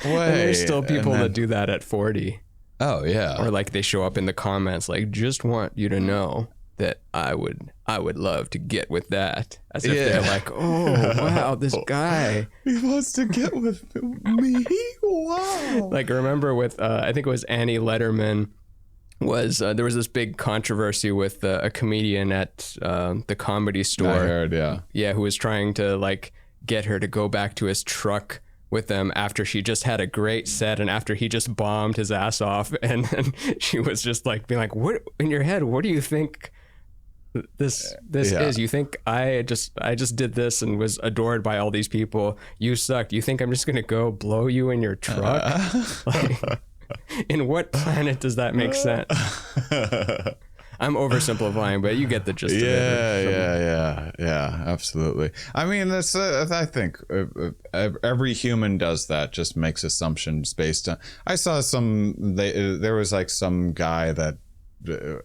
way. And there's still people that do that at 40. Oh yeah. Or like they show up in the comments like, just want you to know that I would love to get with that. As if they're like, oh wow, this guy. He wants to get with me. Wow. Like remember with I think it was Annie Letterman. There was this big controversy with a comedian at the Comedy Store. I heard, yeah, who was trying to like get her to go back to his truck with them after she just had a great set and after he just bombed his ass off, and then she was just like being like, "What in your head? What do you think this is? You think I just did this and was adored by all these people? You sucked. You think I'm just gonna go blow you in your truck?" Like, in what planet does that make sense? I'm oversimplifying, but you get the gist of it. Yeah, absolutely. I mean, that's I think every human does that, just makes assumptions based on. I saw there was like some guy that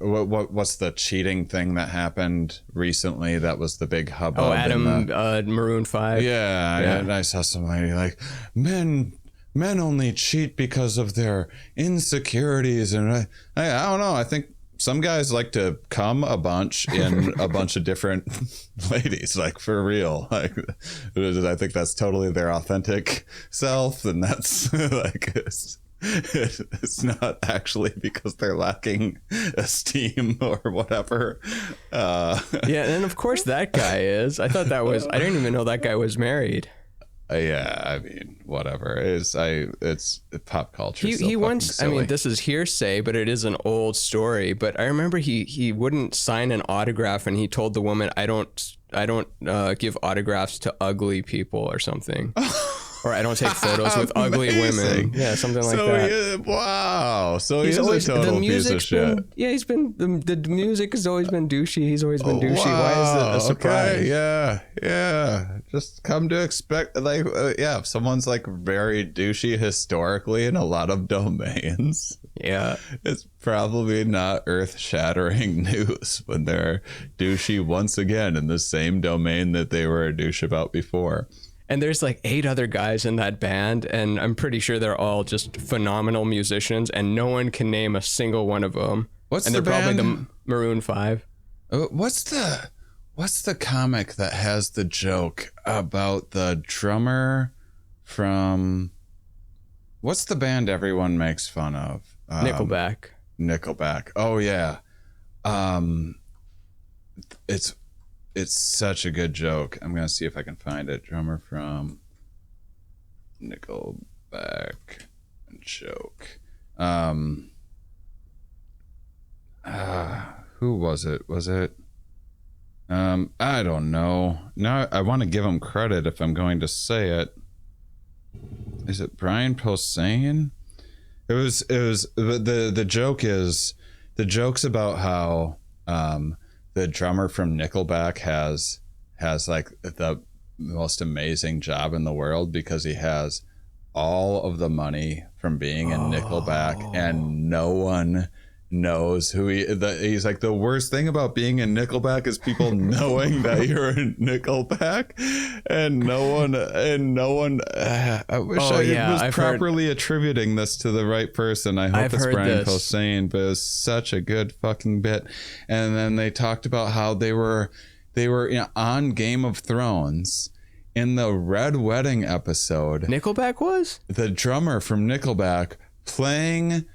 what's the cheating thing that happened recently that was the big hubbub? Oh, Adam, Maroon 5. Yeah, and I saw somebody like, men only cheat because of their insecurities, and I don't know. I think some guys like to come a bunch in a bunch of different ladies, like for real. Like, I think that's totally their authentic self, and that's like it's not actually because they're lacking esteem or whatever. Yeah, and of course that guy is. I didn't even know that guy was married. Yeah, I mean, whatever. It's pop culture. He once, silly. I mean, this is hearsay, but it is an old story. But I remember he wouldn't sign an autograph, and he told the woman, I don't give autographs to ugly people or something. Or I don't take photos with ugly women. Yeah, something like that. Wow. So he's always a total piece of shit. Yeah, he's been, the music has always been douchey. He's always been douchey. Wow. Why is it a surprise? Okay. Yeah. Just come to expect, like, if someone's like very douchey historically in a lot of domains. Yeah. It's probably not earth-shattering news when they're douchey once again in the same domain that they were a douche about before. And there's like 8 other guys in that band, and I'm pretty sure they're all just phenomenal musicians, and no one can name a single one of them. What's and the they're band? Probably the Maroon 5. What's the comic that has the joke about the drummer from? What's the band everyone makes fun of? Nickelback. Oh yeah. It's such a good joke. I'm going to see if I can find it. Drummer from Nickelback joke. Who was it? Was it? I don't know. Now I want to give him credit if I'm going to say it. Is it Brian Posehn? It was the joke's about how the drummer from Nickelback has like the most amazing job in the world because he has all of the money from being in Nickelback, and no one knows who he's like. The worst thing about being in Nickelback is people knowing that you're in Nickelback, and no one I wish was properly attributing this to the right person. I hope it's Brian Posehn, but it was such a good fucking bit. And then they talked about how they were on Game of Thrones in the Red Wedding episode. Nickelback was the drummer from Nickelback playing.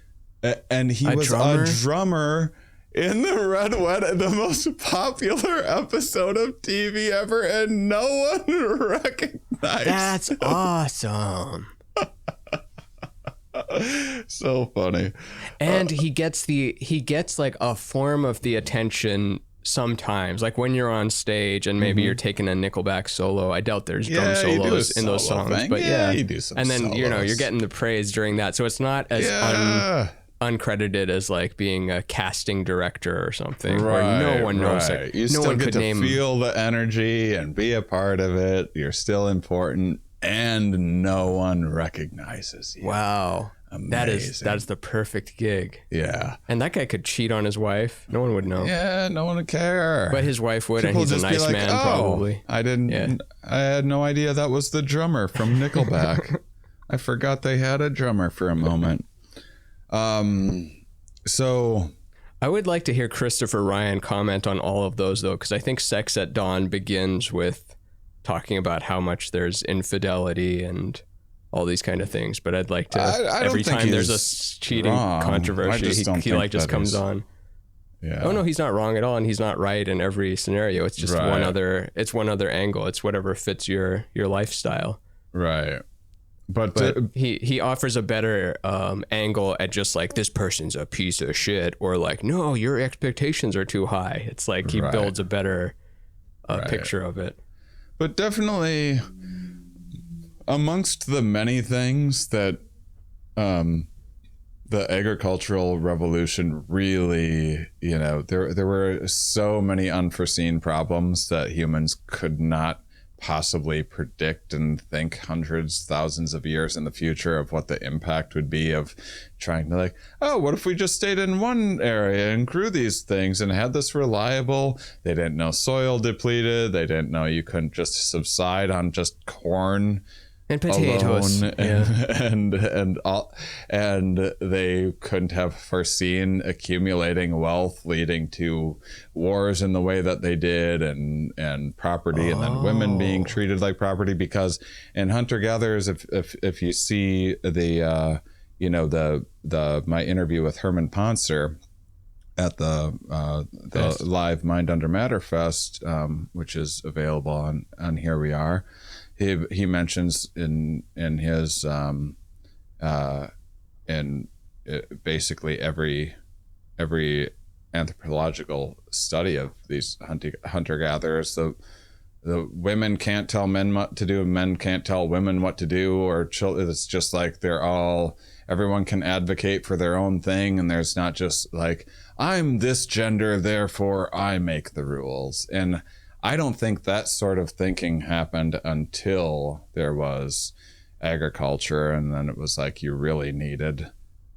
And he was a drummer in the Red Wedding, the most popular episode of TV ever, and no one recognized That's awesome. So funny. And he gets like a form of the attention sometimes, like when you're on stage and maybe you're taking a Nickelback solo. I doubt there's drum solos in those songs, but you do some and then solos. You're getting the praise during that, so it's not as uncredited as like being a casting director or something, where no one knows it. You still get to feel the energy and be a part of it. You're still important, and no one recognizes you. Wow. Amazing. That's the perfect gig. Yeah. And that guy could cheat on his wife. No one would know. Yeah, no one would care. But his wife would, and he's a nice man, probably. I had no idea that was the drummer from Nickelback. I forgot they had a drummer for a moment. So I would like to hear Christopher Ryan comment on all of those, though, because I think Sex at Dawn begins with talking about how much there's infidelity and all these kind of things. But I'd like to, every time there's a cheating controversy, he like just comes on. Yeah. Oh no, he's not wrong at all, and he's not right in every scenario. It's just one other angle. It's whatever fits your lifestyle. Right. But he offers a better angle at just like, this person's a piece of shit, or like, no, your expectations are too high. It's like he builds a better picture of it. But definitely, amongst the many things that the agricultural revolution really, there were so many unforeseen problems that humans could not possibly predict and think hundreds, thousands of years in the future of what the impact would be of trying to like, oh, what if we just stayed in one area and grew these things and had this reliable. They didn't know soil depleted. They didn't know you couldn't just subside on just corn and potatoes, and they couldn't have foreseen accumulating wealth leading to wars in the way that they did, and property, and then women being treated like property. Because in hunter-gatherers, if you see the my interview with Herman Poncer at the live Mind Under Matter Fest, which is available on Here We Are. He mentions in his basically every anthropological study of these hunter-gatherers, the women can't tell men what to do, and men can't tell women what to do, or it's just like everyone can advocate for their own thing, and there's not just like, I'm this gender, therefore I make the rules. And I don't think that sort of thinking happened until there was agriculture, and then it was like you really needed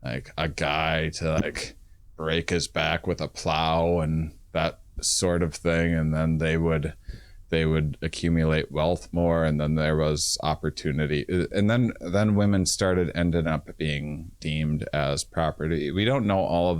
like a guy to like break his back with a plow and that sort of thing, and then they would accumulate wealth more, and then there was opportunity, and then women ended up being deemed as property. We don't know all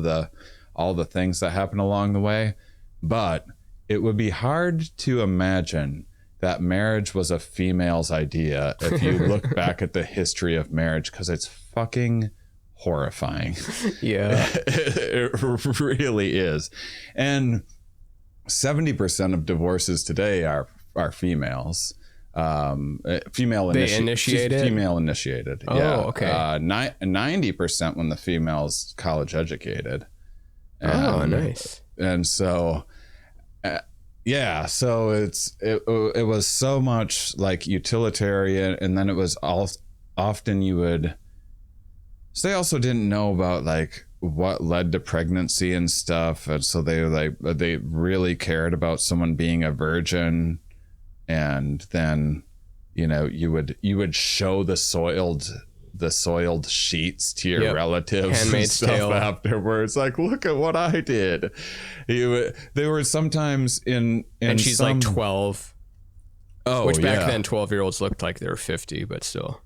the things that happened along the way, but it would be hard to imagine that marriage was a female's idea if you look back at the history of marriage, because it's fucking horrifying. Yeah. It really is. And 70% of divorces today are females. Female initiated. Oh, yeah. okay. 90% when the female's college educated. Nice. And so, so it was so much like utilitarian, and then it was often you would. So they also didn't know about like what led to pregnancy and stuff, and so they really cared about someone being a virgin, and then you would show the soiled sheets to your relatives. Handmaid's and stuff Tale. Afterwards, like, look at what I did. They were sometimes in and she's like 12. Oh, which back then 12-year-olds looked like they were 50, but still.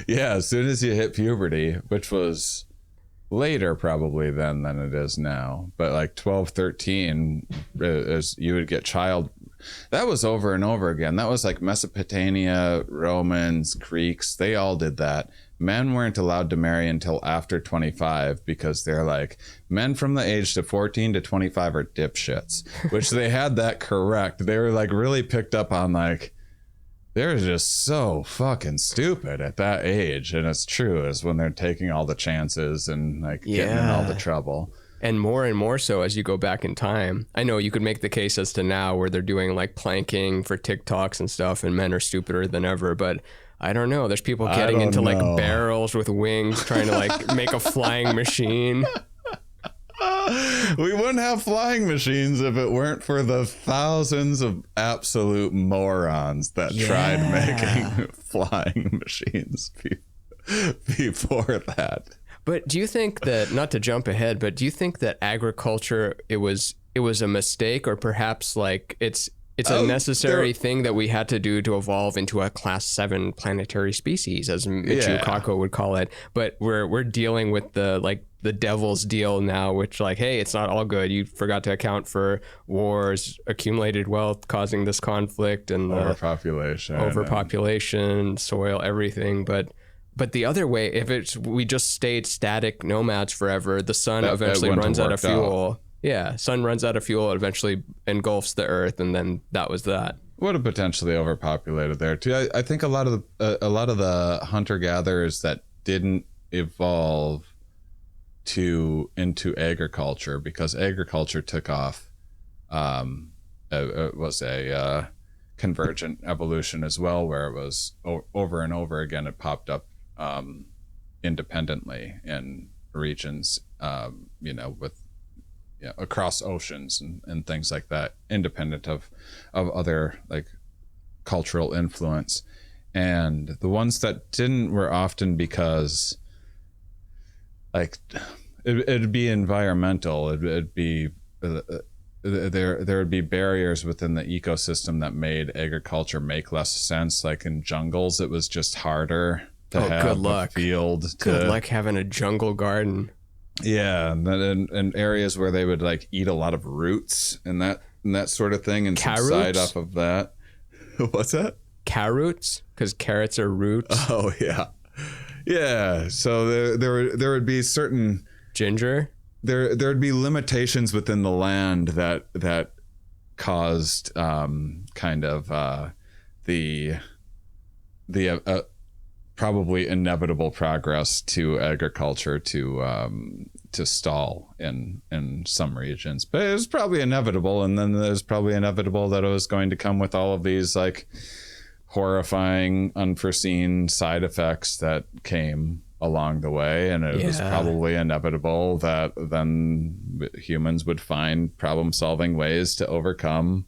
Yeah, as soon as you hit puberty, which was later probably then than it is now, but like 12, 13, as you would get child. That was over and over again. That was like Mesopotamia, Romans, Greeks. They all did that. Men weren't allowed to marry until after 25, because they're like, men from the age to 14 to 25 are dipshits, which they had that correct. They were like really picked up on like, they're just so fucking stupid at that age. And it's true, is when they're taking all the chances and like getting in all the trouble. And more so as you go back in time. I know you could make the case as to now where they're doing like planking for TikToks and stuff, and men are stupider than ever, but I don't know. There's people getting into like barrels with wings, trying to like make a flying machine. We wouldn't have flying machines if it weren't for the thousands of absolute morons that tried making flying machines before that. But do you think that, not to jump ahead, but do you think that agriculture, it was a mistake, or perhaps like it's a necessary thing that we had to do to evolve into a class 7 planetary species, as McCool would call it? But we're dealing with the devil's deal now, which like, hey, it's not all good. You forgot to account for wars, accumulated wealth causing this conflict, and overpopulation, soil, everything. But the other way, if we just stayed static nomads forever, the sun eventually runs out of fuel. Yeah, sun runs out of fuel, it eventually engulfs the earth, and then that was that. Would have potentially overpopulated there too. I think a lot of the hunter-gatherers that didn't evolve into agriculture, because agriculture took off, it was a convergent evolution as well, where it was over and over again, it popped up independently in regions, with across oceans and things like that, independent of other like cultural influence. And the ones that didn't were often because like it'd be environmental, it'd be there would be barriers within the ecosystem that made agriculture make less sense. Like in jungles, it was just harder to have good luck. a field. Good luck having a jungle garden. Yeah, and then in areas where they would like eat a lot of roots and that sort of thing, and subside off of that. What's that? Carrots, because carrots are roots. Oh yeah, yeah. So there would be certain ginger. There'd be limitations within the land that caused kind of the probably inevitable progress to agriculture to stall in some regions. But it was probably inevitable, and then there's probably inevitable that it was going to come with all of these like horrifying, unforeseen side effects that came along the way, and it was probably inevitable that then humans would find problem-solving ways to overcome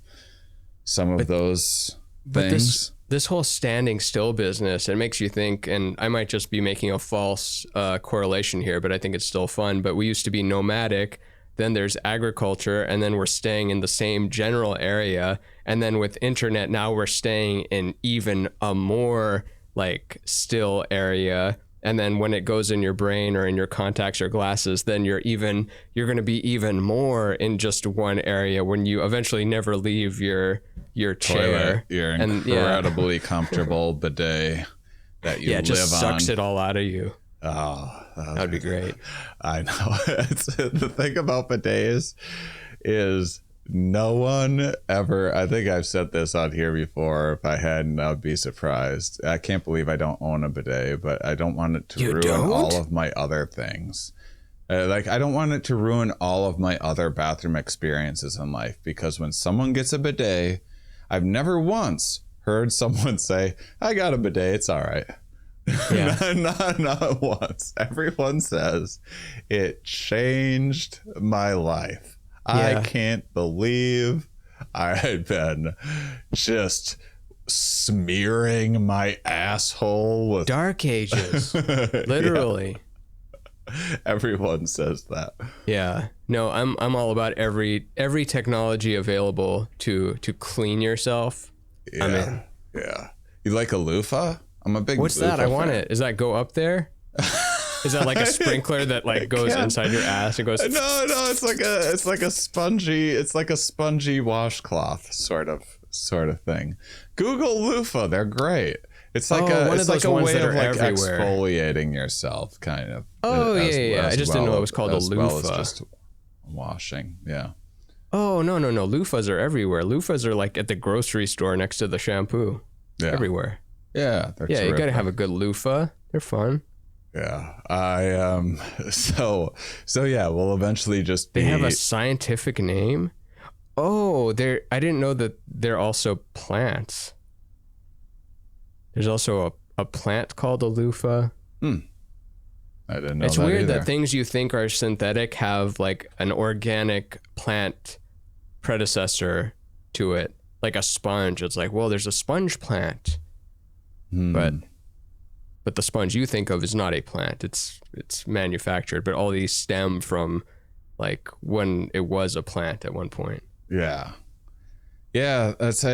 some of those things. This whole standing still business, it makes you think, and I might just be making a false correlation here, but I think it's still fun. But we used to be nomadic, then there's agriculture, and then we're staying in the same general area. And then with internet, now we're staying in even a more like still area. And then when it goes in your brain or in your contacts or glasses, then you're going to be even more in just one area when you eventually never leave your chair. Your incredibly comfortable bidet that you live on. Yeah, it just sucks it all out of you. Oh, that'd be great. I know. The thing about bidets is no one ever, I think I've said this on here before. If I hadn't, I'd be surprised. I can't believe I don't own a bidet, but I don't want it to ruin all of my other things. I don't want it to ruin all of my other bathroom experiences in life, because when someone gets a bidet, I've never once heard someone say, I got a bidet, it's all right. Yeah. not once. Everyone says it changed my life. Yeah. I can't believe I had been just smearing my asshole with Dark Ages. Literally. Yeah. Everyone says that. Yeah. No, I'm all about every technology available to clean yourself. Yeah. I'm in. Yeah. You like a loofah? I'm a big What's that? I want it. Does that go up there? Is that like a sprinkler that like goes inside your ass and goes? No, it's like a spongy washcloth sort of thing. Google loofah, they're great. It's like a way of like exfoliating yourself, kind of. Oh yeah. I just didn't know it was called a loofah. Well as just washing, yeah. Oh no. Loofahs are everywhere. Loofahs are like at the grocery store next to the shampoo. Yeah. Everywhere. Yeah, they're terrific. You gotta have a good loofah. They're fun. Yeah, so yeah, we'll eventually just be... They have a scientific name? Oh, I didn't know that they're also plants. There's also a plant called a loofah. I didn't know it's that weird either. that things you think are synthetic have like an organic plant predecessor to it, like a sponge. It's like, well, there's a sponge plant. But the sponge you think of is not a plant. It's manufactured, but all these stem from like when it was a plant at one point. Yeah. That's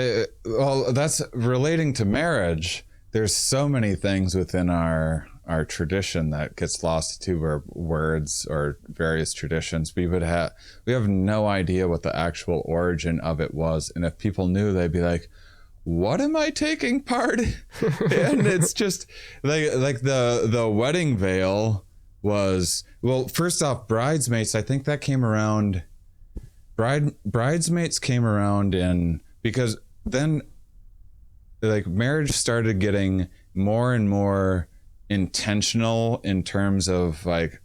relating to marriage. There's so many things within our tradition that gets lost to our words or various traditions. We have no idea what the actual origin of it was, and if people knew, they'd be like, what am I taking part in? And it's just like the wedding veil was, well, first off, bridesmaids, I think that came around, bridesmaids came around because then like marriage started getting more and more intentional in terms of like,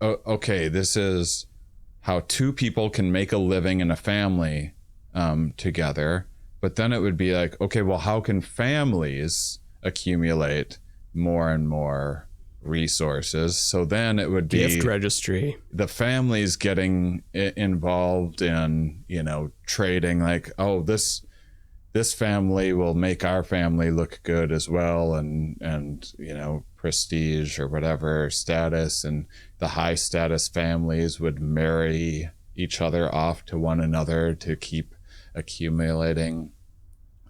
okay, this is how two people can make a living in a family together. But then it would be like, okay, well, how can families accumulate more and more resources? So then it would be gift registry. The families getting involved in, trading, like, oh, this family will make our family look good as well, and prestige or whatever status, and the high status families would marry each other off to one another to keep accumulating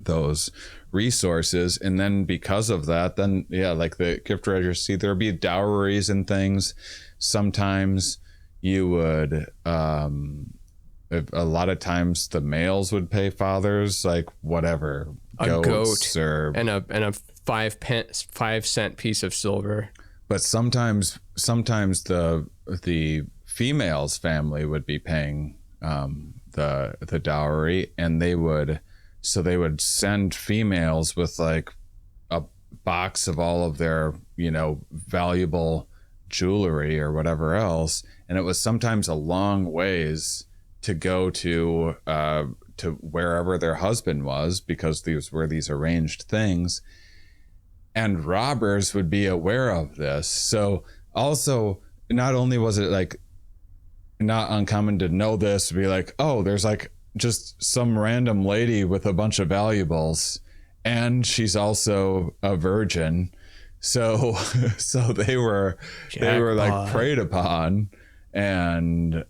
those resources. And then because of that, then like the gift registry, there'd be dowries and things. Sometimes you would a lot of times the males would pay fathers like whatever, a goats goat or and a 5-cent piece of silver. But sometimes the female's family would be paying the dowry, and they would send females with like a box of all of their, valuable jewelry or whatever else. And it was sometimes a long ways to go to wherever their husband was, because these were these arranged things. And robbers would be aware of this. So also, not only was it like not uncommon to know this, to be like, oh, there's like just some random lady with a bunch of valuables, and she's also a virgin. So they were like preyed upon. And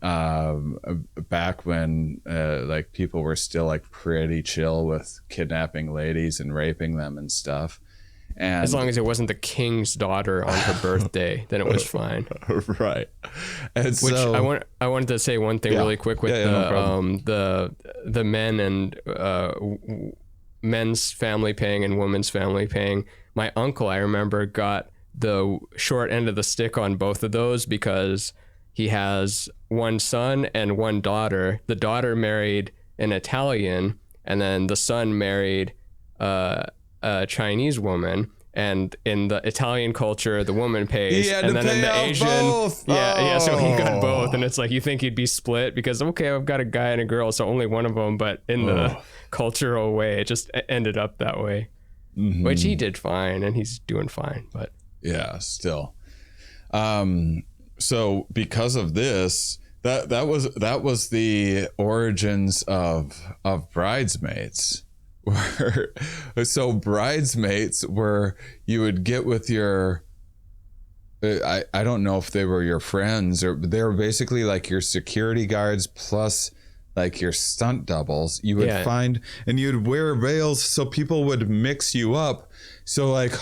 back when like people were still like pretty chill with kidnapping ladies and raping them and stuff. And as long as it wasn't the king's daughter on her birthday, then it was fine. Right. And which so, I wanted to say one thing really quick with the men and men's family paying and women's family paying. My uncle, I remember, got the short end of the stick on both of those because he has one son and one daughter. The daughter married an Italian, and then the son married a Chinese woman. And in the Italian culture, the woman pays, and then in the Asian, both. So he got both. And it's like, you think he'd be split because, okay, I've got a guy and a girl, so only one of them. But in the cultural way, it just ended up that way, which he did fine, and he's doing fine. But yeah, still. So because of this, that was the origins of bridesmaids. So bridesmaids were, you would get with your, I don't know if they were your friends, or they were basically like your security guards plus like your stunt doubles. You would find, and you'd wear veils so people would mix you up. So like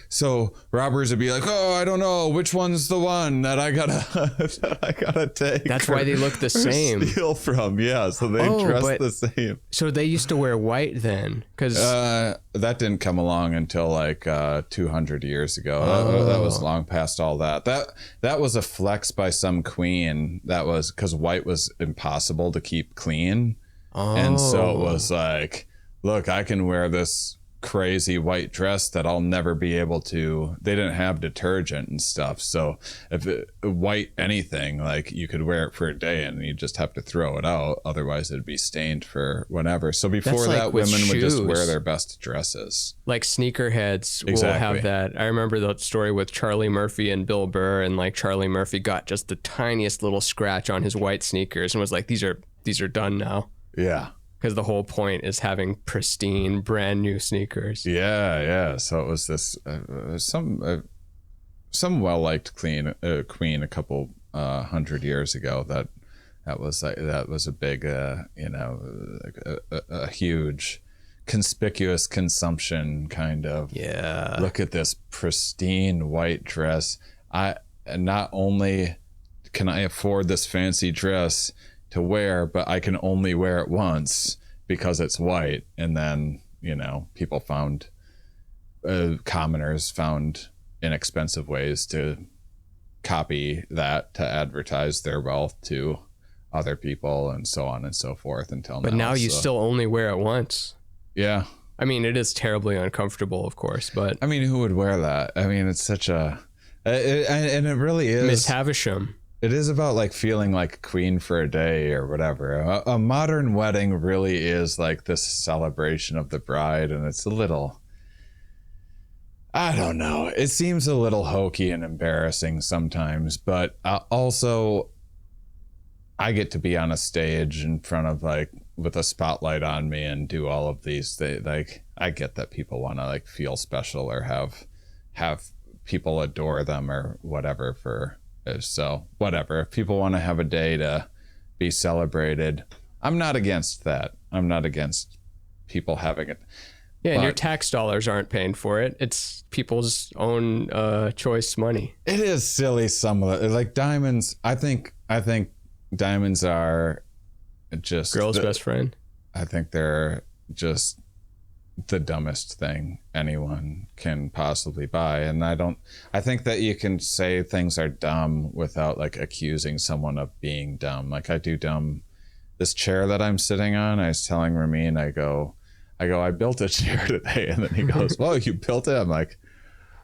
so robbers would be like, oh, I don't know which one's the one that I gotta take. That's why they look the same. Steal from, yeah. So they dress the same. So they used to wear white then, because that didn't come along until like 200 years ago. That was long past all that. That was a flex by some queen. That was because white was impossible to keep clean, and so it was like, look, I can wear this crazy white dress that I'll never be able to. They didn't have detergent and stuff, so if white anything, like you could wear it for a day and you just have to throw it out, otherwise it'd be stained for whenever. So before that, women would just wear their best dresses. Like sneakerheads will have that. I remember the story with Charlie Murphy and Bill Burr, and like Charlie Murphy got just the tiniest little scratch on his white sneakers and was like, these are done now. Yeah. Because the whole point is having pristine, brand new sneakers. Yeah. So it was this some well-liked queen a couple 100 years ago that was a big a huge conspicuous consumption kind of. Yeah. Look at this pristine white dress. Not only can I afford this fancy dress to wear, but I can only wear it once because it's white. And then, people found, commoners found inexpensive ways to copy that to advertise their wealth to other people and so on and so forth until now. But now you still only wear it once. Yeah. I mean, it is terribly uncomfortable, of course, but I mean, who would wear that? I mean, it's such a, and it really is. Miss Havisham. It is about like feeling like a queen for a day or whatever. A modern wedding really is like this celebration of the bride, and it's a little, I don't know. It seems a little hokey and embarrassing sometimes, but also I get to be on a stage in front of like with a spotlight on me and do all of these things. Like, I get that people want to like feel special or have people adore them or whatever. So whatever, if people want to have a day to be celebrated. I'm not against that. I'm not against people having it. Yeah, and your tax dollars aren't paying for it. It's people's own choice money. It is silly. Some of it, like diamonds. I think diamonds are just girl's best friend. I think they're just the dumbest thing anyone can possibly buy. And I think that you can say things are dumb without like accusing someone of being dumb. Like I do dumb. This chair that I'm sitting on, I was telling Ramin, I go, I built a chair today. And then he goes, whoa, you built it? I'm like,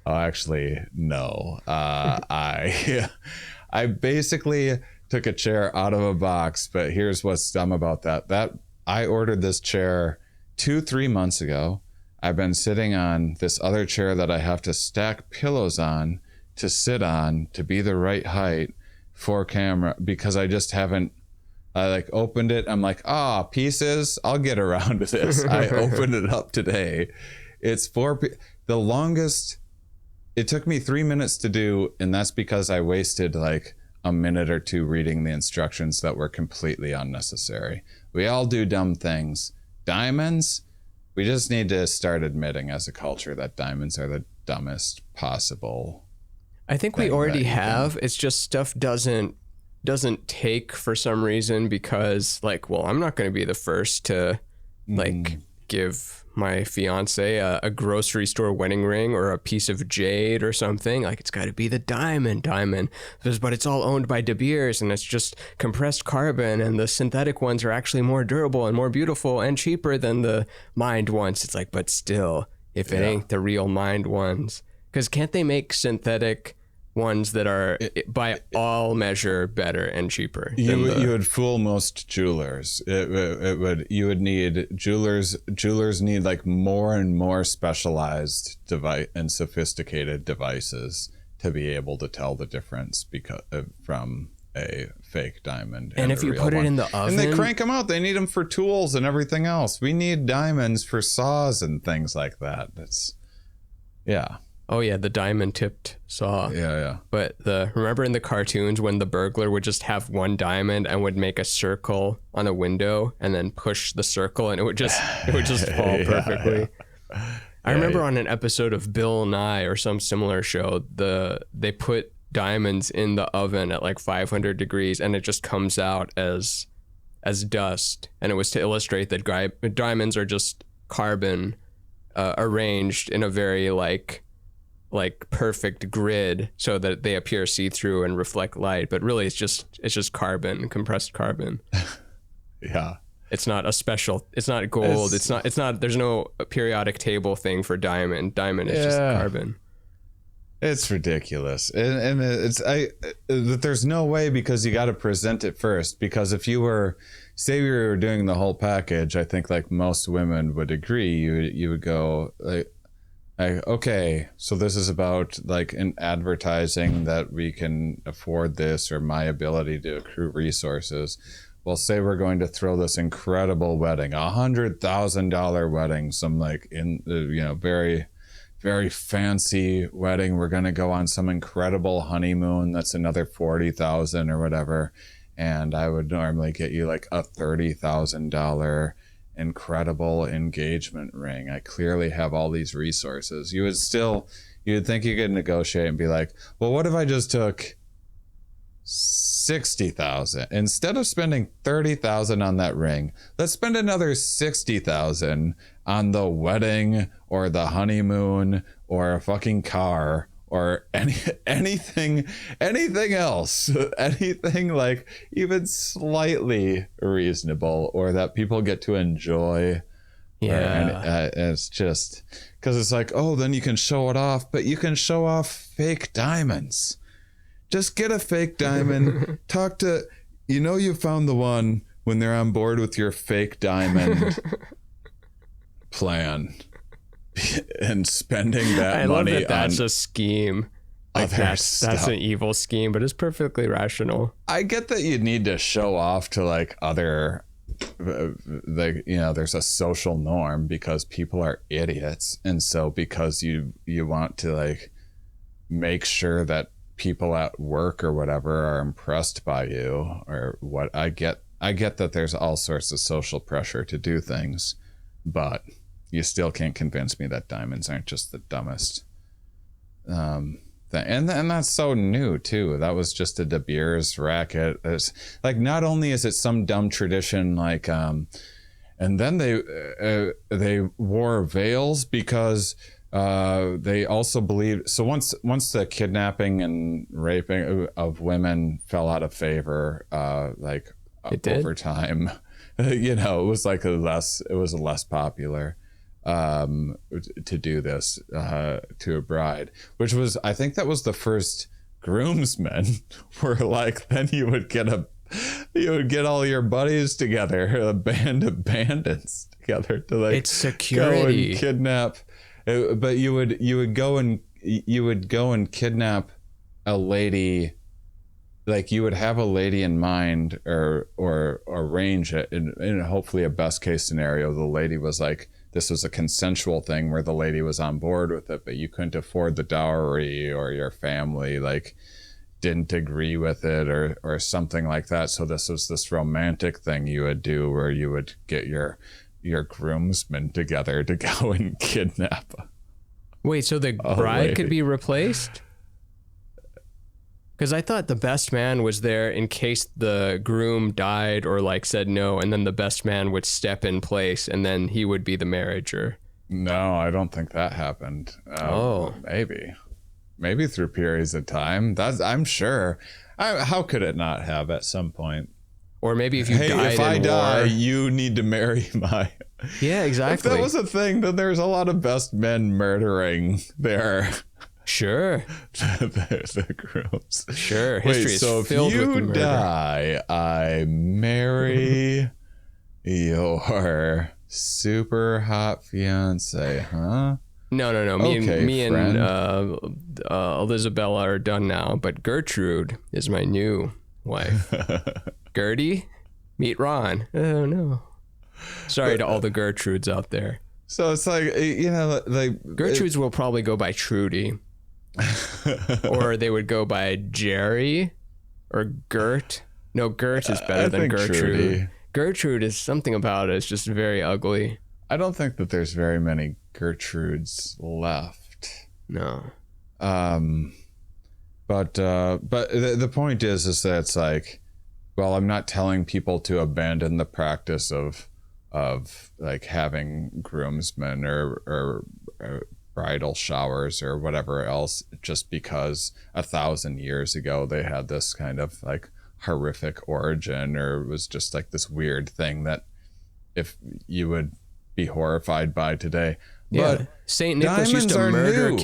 oh, actually, no. I basically took a chair out of a box, but here's what's dumb about that. I ordered this chair 2-3 months ago. I've been sitting on this other chair that I have to stack pillows on to sit on to be the right height for camera, because I just haven't. I like opened it. I'm like, pieces. I'll get around to this. I opened it up today. It's the longest. It took me 3 minutes to do, and that's because I wasted like a minute or two reading the instructions that were completely unnecessary. We all do dumb things. Diamonds, we just need to start admitting as a culture that diamonds are the dumbest possible. I think we already have. It's just stuff doesn't take for some reason, because like, well, I'm not going to be the first to like give my fiance a grocery store wedding ring or a piece of jade or something. Like, it's got to be the diamond, but it's all owned by De Beers and it's just compressed carbon, and the synthetic ones are actually more durable and more beautiful and cheaper than the mined ones. It's like, but still, if it ain't the real mined ones, because can't they make synthetic ones that are by all measure better and cheaper? You would fool most jewelers. You would need jewelers need like more and more specialized device and sophisticated devices to be able to tell the difference from a fake diamond. And if you put it in the oven, and they crank them out, they need them for tools and everything else. We need diamonds for saws and things like that. Oh yeah, the diamond tipped saw. Yeah. But remember in the cartoons when the burglar would just have one diamond and would make a circle on a window and then push the circle and it would just fall perfectly. I remember on an episode of Bill Nye or some similar show, they put diamonds in the oven at like 500 degrees and it just comes out as dust, and it was to illustrate that diamonds are just carbon arranged in a very like perfect grid so that they appear see-through and reflect light, but really it's just carbon, compressed carbon. Yeah. It's not gold. It's not there's no periodic table thing for diamond. Diamond is just carbon. It's ridiculous. And there's no way, because you got to present it first, because if you were, say we were doing the whole package, I think like most women would agree, you would go like, okay, so this is about like an advertising that we can afford this, or my ability to accrue resources. Well, say we're going to throw this incredible wedding, $100,000 wedding, some like very, very fancy wedding. We're going to go on some incredible honeymoon. That's another 40,000 or whatever. And I would normally get you like a $30,000 incredible engagement ring. I clearly have all these resources. You'd think you could negotiate and be like, well, what if I just took 60,000 instead of spending 30,000 on that ring? Let's spend another 60,000 on the wedding or the honeymoon or a fucking car or anything else, anything like even slightly reasonable or that people get to enjoy. It's just because it's like, oh, then you can show it off, but you can show off fake diamonds. Just get a fake diamond. Talk to, you found the one when they're on board with your fake diamond plan. And spending that money. I love that's a scheme. Like that's an evil scheme, but it's perfectly rational. I get that you need to show off to like other, there's a social norm because people are idiots, and so because you want to like make sure that people at work or whatever are impressed by you or what. I get that there's all sorts of social pressure to do things, but you still can't convince me that diamonds aren't just the dumbest thing. And that's so new too. That was just a De Beers racket. It's like, not only is it some dumb tradition, like and then they wore veils because they also believed, so once the kidnapping and raping of women fell out of favor, over time, it was like it was less popular to do this to a bride, which was, I think that was the first groomsmen were like, then you would get all your buddies together, a band of bandits together to like, it's security, go and kidnap. But you would go and kidnap a lady. Like, you would have a lady in mind or arrange it in hopefully a best case scenario. The lady was like, this was a consensual thing where the lady was on board with it, but you couldn't afford the dowry, or your family like didn't agree with it or something like that. So this was this romantic thing you would do where you would get your groomsmen together to go and kidnap. Wait, so the bride could be replaced? Because I thought the best man was there in case the groom died or like said no, and then the best man would step in place and then he would be the marriager. No, I don't think that happened. Maybe through periods of time. I'm sure. How could it not have at some point? Or maybe if you died if I die, you need to marry my... Yeah, exactly. If that was a thing, then there's a lot of best men murdering their... Sure. the grooms. Sure. History is filled with murder. If you die, I marry your super hot fiance, huh? No. Me and Elizabella are done now, but Gertrude is my new wife. Gertie, meet Ron. Oh no. Sorry to all the Gertrudes out there. So it's like, like Gertrudes will probably go by Trudy. Or they would go by Jerry or Gert. No, Gert is better than Gertrude. Trudy. Gertrude is something about it. It's just very ugly. I don't think that there's very many Gertrudes left. No. But the point is that it's like, well, I'm not telling people to abandon the practice of like having groomsmen or bridal showers or whatever else just because 1,000 years ago they had this kind of like horrific origin, or it was just like this weird thing that if you would be horrified by today. Yeah. But Saint Nicholas used to murder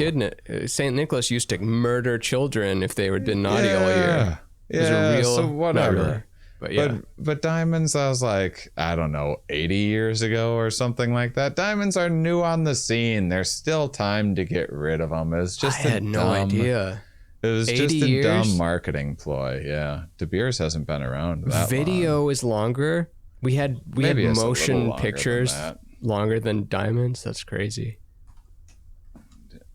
Saint Nicholas used to murder children if they had been naughty all year. Yeah, so whatever. Really, but yeah. But diamonds, I was like, I don't know, 80 years ago or something like that. Diamonds are new on the scene. There's still time to get rid of them. It was just I had no idea. It was just a dumb marketing ploy. Yeah, De Beers hasn't been around that Video long. Is longer. We had motion pictures longer than diamonds. That's crazy.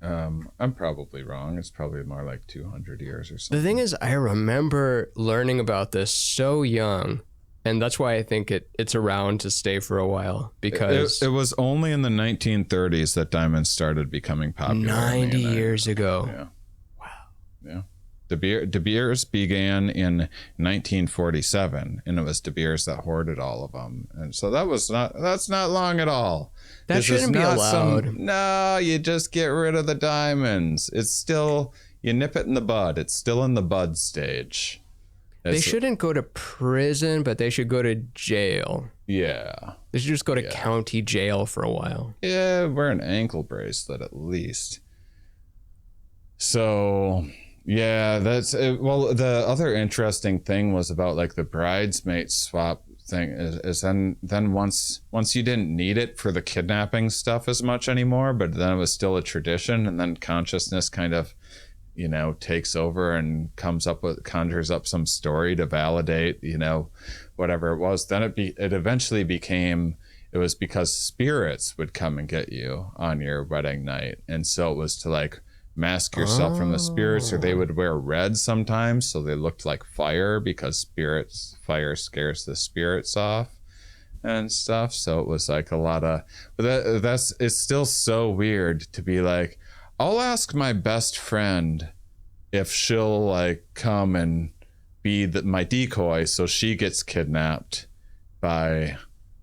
I'm probably wrong. It's probably more like 200 years or something. The thing is, I remember learning about this so young, and that's why I think it's around to stay for a while, because it was only in the 1930s that diamonds started becoming popular. 90 years ago. Yeah. Wow. Yeah. De Beers began in 1947, and it was De Beers that hoarded all of them, and so that's not long at all. That shouldn't be allowed. No, you just get rid of the diamonds. It's still, you nip it in the bud. It's still in the bud stage. They shouldn't go to prison, but they should go to jail. Yeah. They should just go to county jail for a while. Yeah, wear an ankle bracelet at least. So, yeah, that's well, the other interesting thing was about like the bridesmaid swap thing is then once you didn't need it for the kidnapping stuff as much anymore, but then it was still a tradition, and then consciousness kind of takes over and conjures up some story to validate whatever it was. Then it eventually became, it was because spirits would come and get you on your wedding night, and so it was to like mask yourself from the spirits, or they would wear red sometimes so they looked like fire because fire scares the spirits off and stuff. So it was like a lot of, but it's still so weird to be like, I'll ask my best friend if she'll like come and be my decoy so she gets kidnapped by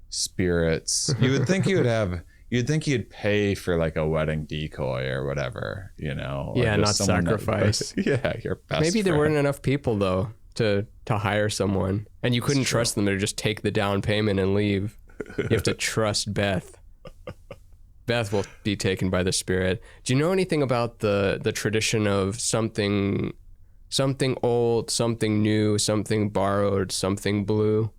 spirits. You would think you'd think you'd pay for like a wedding decoy or whatever, you know? Yeah, not sacrifice. Yeah, your best Maybe there friend. weren't enough people though to hire someone, and you couldn't trust them to just take the down payment and leave. You have to trust Beth. Beth will be taken by the spirit. Do you know anything about the tradition of something old, something new, something borrowed, something blue?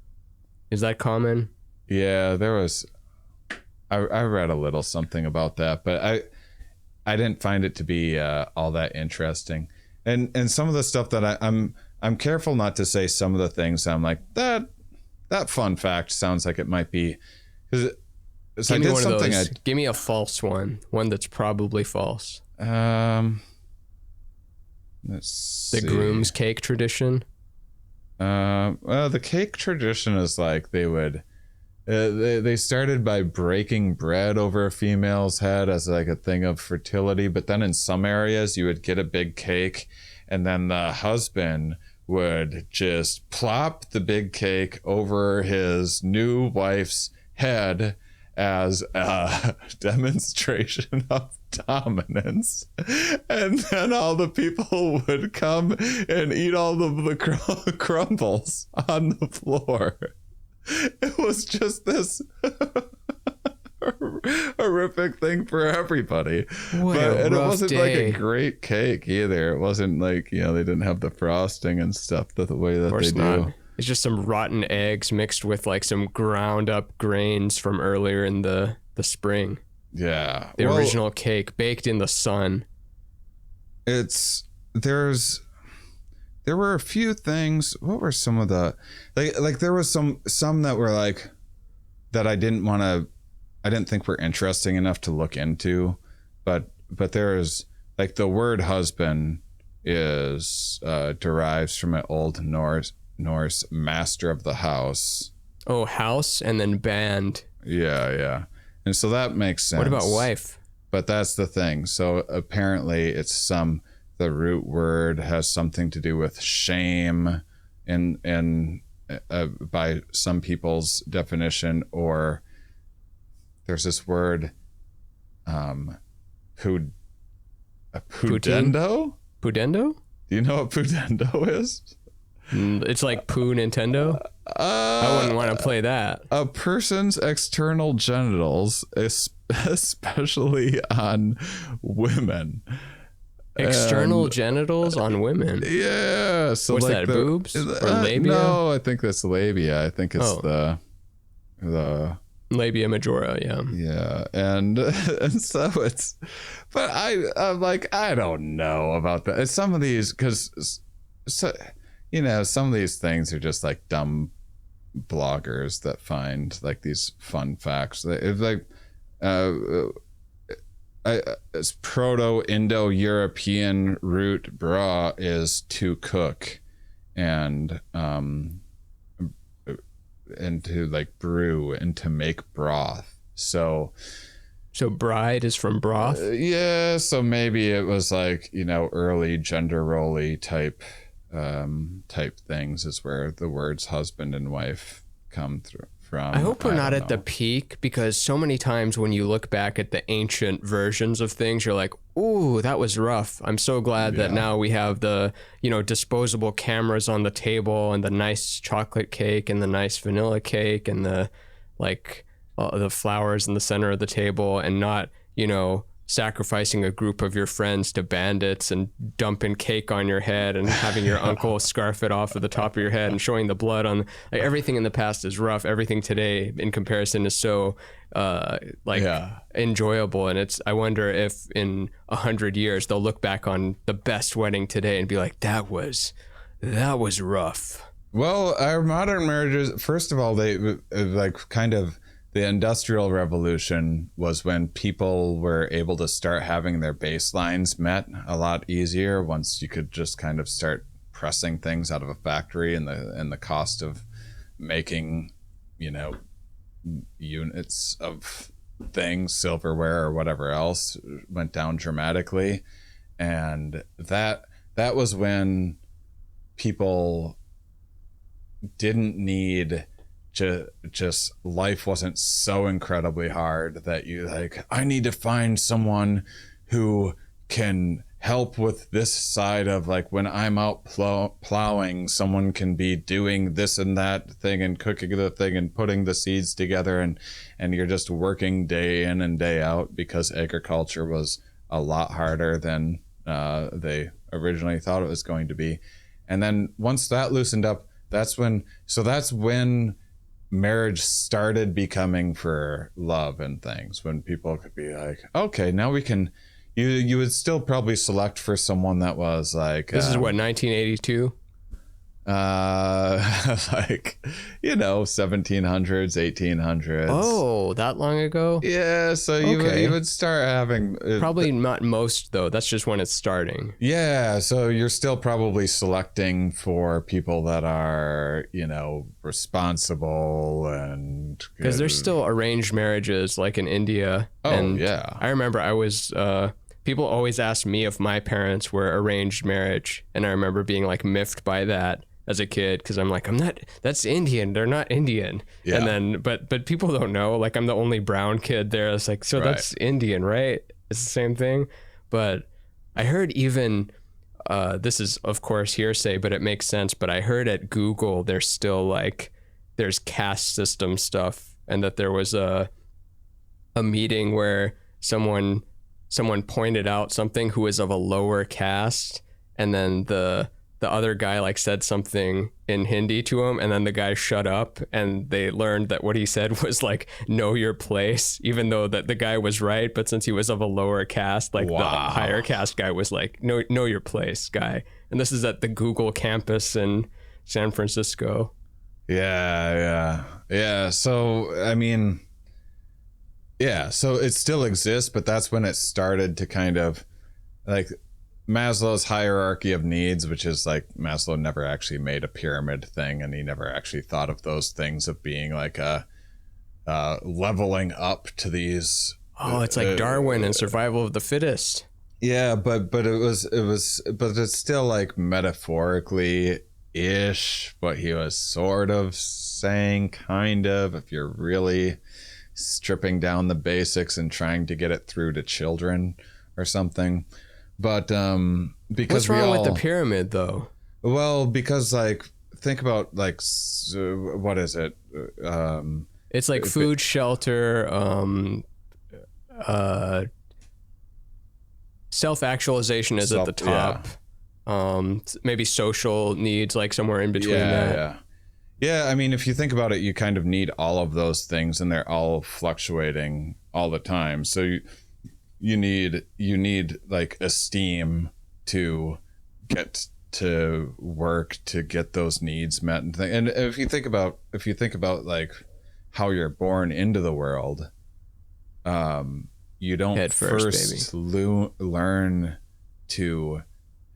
Is that common? Yeah, there was. I read a little something about that, but I didn't find it to be all that interesting. And some of the stuff that I'm careful not to say some of the things I'm like that fun fact sounds like it might be, because Give me one of those. Give me a false one that's probably false. Let's the see. groom's cake tradition. Well, the cake tradition is like they would. They started by breaking bread over a female's head as like a thing of fertility, but then in some areas you would get a big cake, and then the husband would just plop the big cake over his new wife's head as a demonstration of dominance, and then all the people would come and eat all the crumbles on the floor. It was just this horrific thing for everybody. And it wasn't like a great cake either. It wasn't like, you know, they didn't have the frosting and stuff the way that they do. It's just some rotten eggs mixed with like some ground up grains from earlier in the spring. Yeah. The original cake baked in the sun. There were a few things. What were some of the like there was some that were like that I didn't think were interesting enough to look into, but there's like the word husband is derives from an old Norse master of the house. Oh, house and then band. Yeah. And so that makes sense. What about wife? But that's the thing. So apparently it's the root word has something to do with shame and by some people's definition, or there's this word pudendo. Pudendo? Do you know what pudendo is? It's like Poo Nintendo. I wouldn't want to play that. A person's external genitals, especially on women. External genitals on women. Yeah. So what's like that? Boobs or labia? No, I think that's labia. I think it's the labia majora. Yeah. Yeah, and so it's, but I'm like, I don't know about that. It's some of these, because you know, some of these things are just like dumb bloggers that find like these fun facts. It's like it's Proto-Indo-European root bra is to cook and to like brew and to make broth. So bride is from broth. Yeah, so maybe it was like, you know, early gender role-y type things is where the words husband and wife come through from. I hope we're not at the peak, because so many times when you look back at the ancient versions of things, you're like, ooh, that was rough. I'm so glad that now we have the, you know, disposable cameras on the table and the nice chocolate cake and the nice vanilla cake and the like the flowers in the center of the table, and not, you know, sacrificing a group of your friends to bandits and dumping cake on your head and having your uncle scarf it off of the top of your head and showing the blood on, like, everything in the past is rough. Everything today in comparison is so enjoyable. And I wonder if in 100 years they'll look back on the best wedding today and be like, that was rough. Well, our modern marriages, first of all, they the Industrial Revolution was when people were able to start having their baselines met a lot easier once you could just kind of start pressing things out of a factory, and the cost of making, you know, units of things, silverware or whatever else, went down dramatically. And that was when people didn't need just life wasn't so incredibly hard that you like, I need to find someone who can help with this side of, like, when I'm out plowing, someone can be doing this and that thing and cooking the thing and putting the seeds together, and you're just working day in and day out because agriculture was a lot harder than they originally thought it was going to be. And then once that loosened up, that's when marriage started becoming for love and things, when people could be like, okay, now we can, you would still probably select for someone that was like, this is what, 1982? Like, you know, 1700s, 1800s. Oh, that long ago? Yeah, so you would start having probably not most though. That's just when it's starting. Yeah, so you're still probably selecting for people that are, you know, responsible, and because there's still arranged marriages like in India. Oh, and yeah. I remember I was people always asked me if my parents were arranged marriage, and I remember being like miffed by that as a kid, because I'm like, I'm not, that's Indian, they're not Indian. Yeah. And then but people don't know, like, I'm the only brown kid there. It's like, so that's Indian, right? It's the same thing. But I heard even this is of course hearsay, but it makes sense, but I heard at Google there's still like, there's caste system stuff, and that there was a meeting where someone pointed out something who was of a lower caste, and then the other guy like said something in Hindi to him, and then the guy shut up, and they learned that what he said was like, know your place, even though that the guy was right, but since he was of a lower caste, like the higher caste guy was like, know your place, guy. And this is at the Google campus in San Francisco. Yeah. So I mean, yeah, so it still exists, but that's when it started to kind of like Maslow's hierarchy of needs, which is like, Maslow never actually made a pyramid thing, and he never actually thought of those things of being like a leveling up to these. Oh, it's like Darwin and survival of the fittest. Yeah, but it's still like metaphorically ish what he was sort of saying, kind of, if you're really stripping down the basics and trying to get it through to children or something. But because what's wrong with the pyramid though? Well, because like, think about like, what is it? It's like food, shelter, self-actualization is at the top. Yeah. Maybe social needs, like somewhere in between that. Yeah, I mean, if you think about it, you kind of need all of those things, and they're all fluctuating all the time. So you need like esteem to get to work to get those needs met, and if you think about like how you're born into the world, you don't Head first learn to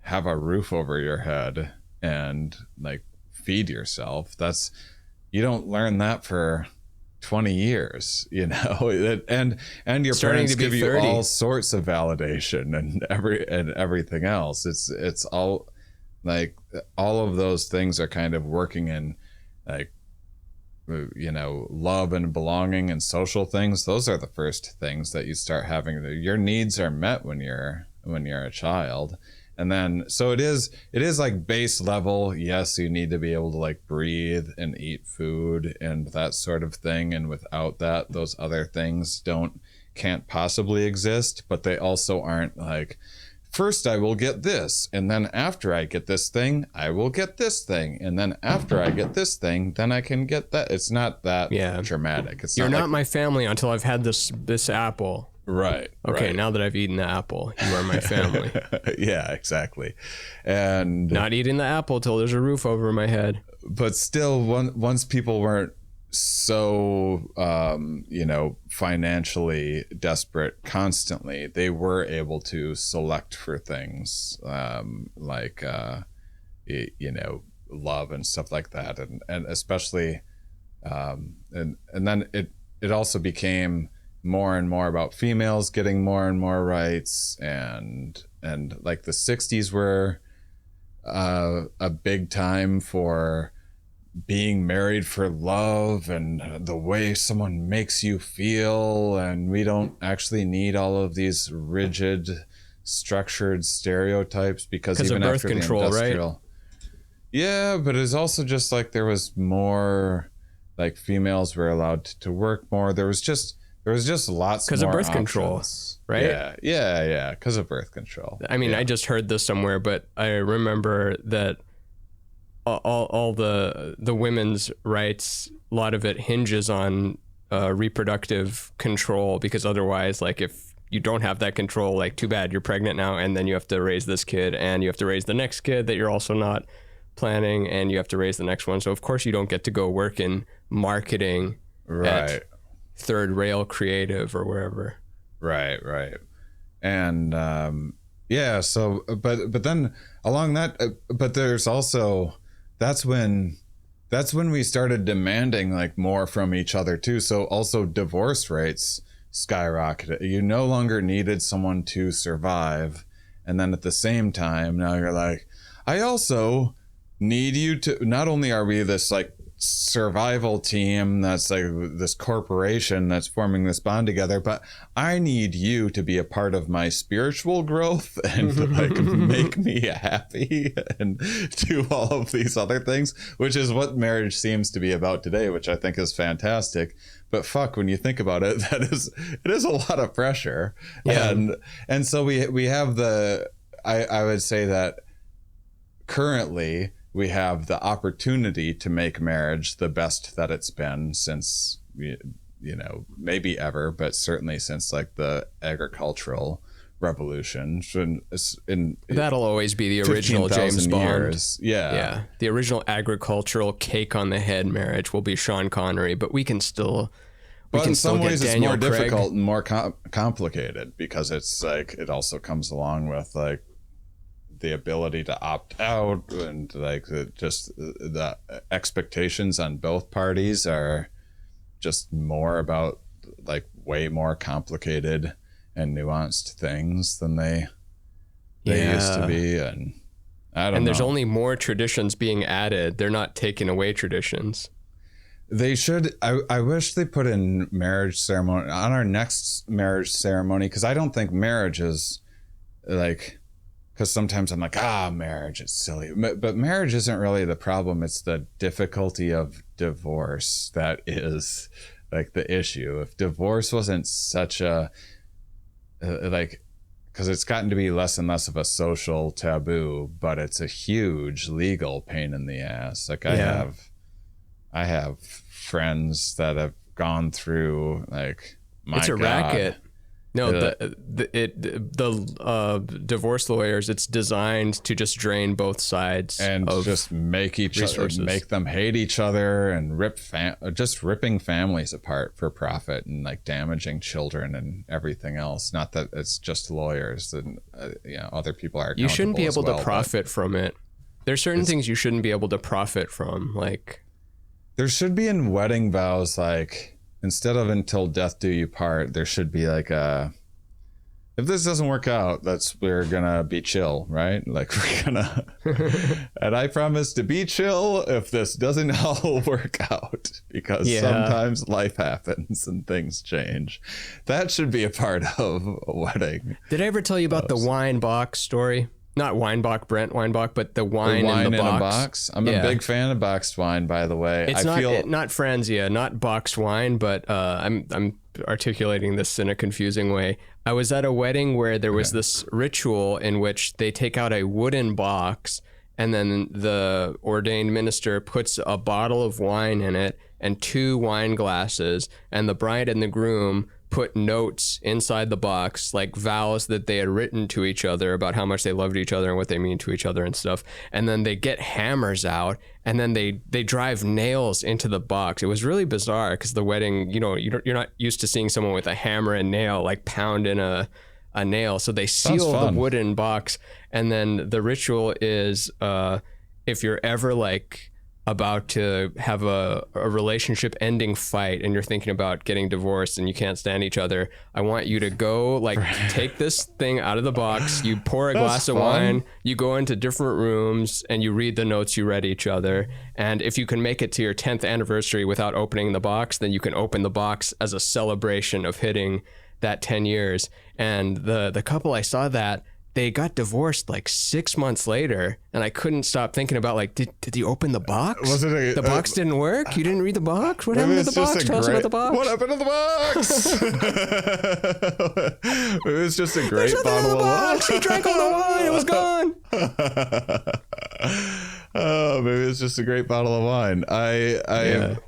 have a roof over your head and like feed yourself. You don't learn that for 20 years, you know, and your parents give you 30. all sorts of validation and everything else. It's all like, all of those things are kind of working in like, you know, love and belonging and social things. Those are the first things that you start having. Your needs are met when you're a child. And then, so it is like base level. Yes, you need to be able to like breathe and eat food and that sort of thing. And without that, those other things can't possibly exist. But they also aren't like, first I will get this, and then after I get this thing, I will get this thing, and then after I get this thing, then I can get that. It's not that dramatic. You're not my family until I've had this apple. Right. Okay, right. Now that I've eaten the apple, you are my family. Yeah, exactly. And not eating the apple till there's a roof over my head. But still, once people weren't so financially desperate constantly, they were able to select for things like love and stuff like that, and especially and then it also became more and more about females getting more and more rights, and like the 60s were a big time for being married for love and the way someone makes you feel, and we don't actually need all of these rigid structured stereotypes because even of birth after control, the industrial right? Yeah, but it's also just like there was more, like females were allowed to work more. There was just lots because more of birth options. Control, right? Yeah, because of birth control. I mean, I just heard this somewhere, but I remember that all the women's rights, a lot of it hinges on reproductive control, because otherwise, like, if you don't have that control, like, too bad, you're pregnant now, and then you have to raise this kid, and you have to raise the next kid that you're also not planning, and you have to raise the next one. So of course you don't get to go work in marketing at Third Rail Creative or wherever. Right. And so but then along that but there's also that's when we started demanding like more from each other too. So also divorce rates skyrocketed. You no longer needed someone to survive, and then at the same time now you're like, I also need you to, not only are we this like survival team that's like this corporation that's forming this bond together, but I need you to be a part of my spiritual growth and to like make me happy and do all of these other things, which is what marriage seems to be about today, which I think is fantastic. But fuck, when you think about it, it is a lot of pressure. Yeah. And so we have I would say that currently we have the opportunity to make marriage the best that it's been since, maybe ever, but certainly since like the agricultural revolution. That'll always be the original James Bond. Years. Yeah. The original agricultural cake on the head marriage will be Sean Connery, but we can still. But in some ways, it's more difficult and more complicated, because it's like it also comes along with like the ability to opt out, and like the expectations on both parties are just more about like way more complicated and nuanced things than they used to be. And I don't know. And there's only more traditions being added. They're not taking away traditions. They should. I wish they put in marriage ceremony on our next marriage ceremony, because I don't think marriage is like, because sometimes I'm like, marriage, it's silly. But marriage isn't really the problem. It's the difficulty of divorce that is like the issue. If divorce wasn't such a, because it's gotten to be less and less of a social taboo, but it's a huge legal pain in the ass. Like I have friends that have gone through like, it's a racket. No, the divorce lawyers, it's designed to just drain both sides and just make make them hate each other and ripping families apart for profit, and like damaging children and everything else. Not that it's just lawyers, and other people are. You shouldn't be able to profit from it. There's certain things you shouldn't be able to profit from. Like, there should be in wedding vows, like, instead of until death do you part, there should be like if this doesn't work out, we're gonna be chill, right? Like, we're gonna, and I promise to be chill if this doesn't all work out, because sometimes life happens and things change. That should be a part of a wedding. Did I ever tell you about the wine box story? Not Weinbach, Brent Weinbach, but the wine in the box. A box. I'm a big fan of boxed wine, by the way. It's not Franzia, not boxed wine, but I'm articulating this in a confusing way. I was at a wedding where there was this ritual in which they take out a wooden box, and then the ordained minister puts a bottle of wine in it and 2 wine glasses, and the bride and the groom put notes inside the box, like vows that they had written to each other about how much they loved each other and what they mean to each other and stuff. And then they get hammers out, and then they drive nails into the box. It was really bizarre because the wedding, you're not used to seeing someone with a hammer and nail like pound in a nail. So they seal the wooden box, and then the ritual is if you're ever like about to have a relationship ending fight and you're thinking about getting divorced and you can't stand each other, I want you to go like take this thing out of the box, you pour a glass of wine, you go into different rooms and you read the notes you read each other. And if you can make it to your 10th anniversary without opening the box, then you can open the box as a celebration of hitting that 10 years. And the couple I saw that, they got divorced like 6 months later, and I couldn't stop thinking about like, did you open the box? The box didn't work? You didn't read the box? What happened to the box? Tell us about the box. What happened to the box? It was just a great bottle of wine. He drank all the wine. It was gone. Oh, maybe it's just a great bottle of wine. I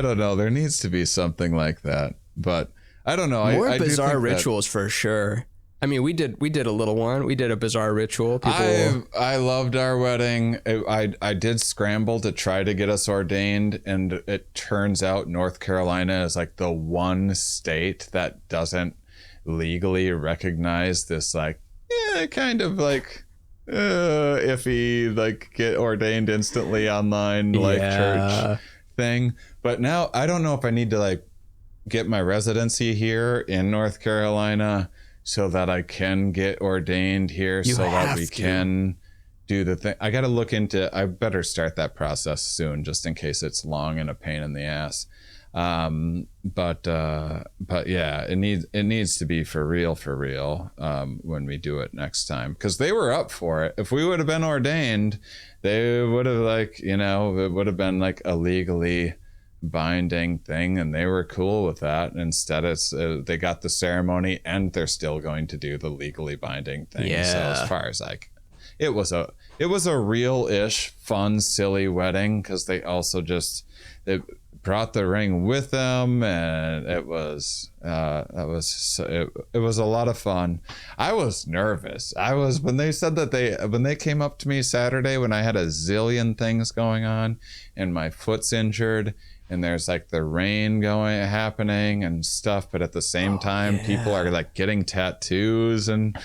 don't know. There needs to be something like that, but I don't know. More bizarre rituals for sure. I mean, we did a little one. We did a bizarre ritual. I loved our wedding. I did scramble to try to get us ordained, and it turns out North Carolina is like the one state that doesn't legally recognize this like kind of like iffy like get ordained instantly online like church thing. But now I don't know if I need to like get my residency here in North Carolina so that I can get ordained here, so that we can do the thing. I got to look into, I better start that process soon, just in case it's long and a pain in the ass. But yeah, it needs to be for real when we do it next time, because they were up for it. If we would have been ordained, they would have like, it would have been like a legally binding thing, and they were cool with that. Instead, it's they got the ceremony and they're still going to do the legally binding thing. So as far as like, it was a real-ish fun silly wedding, because they also they brought the ring with them, and it was a lot of fun. I was nervous. When they said that when they came up to me Saturday when I had a zillion things going on and my foot's injured, and there's like the rain happening and stuff, but at the same time people are like getting tattoos and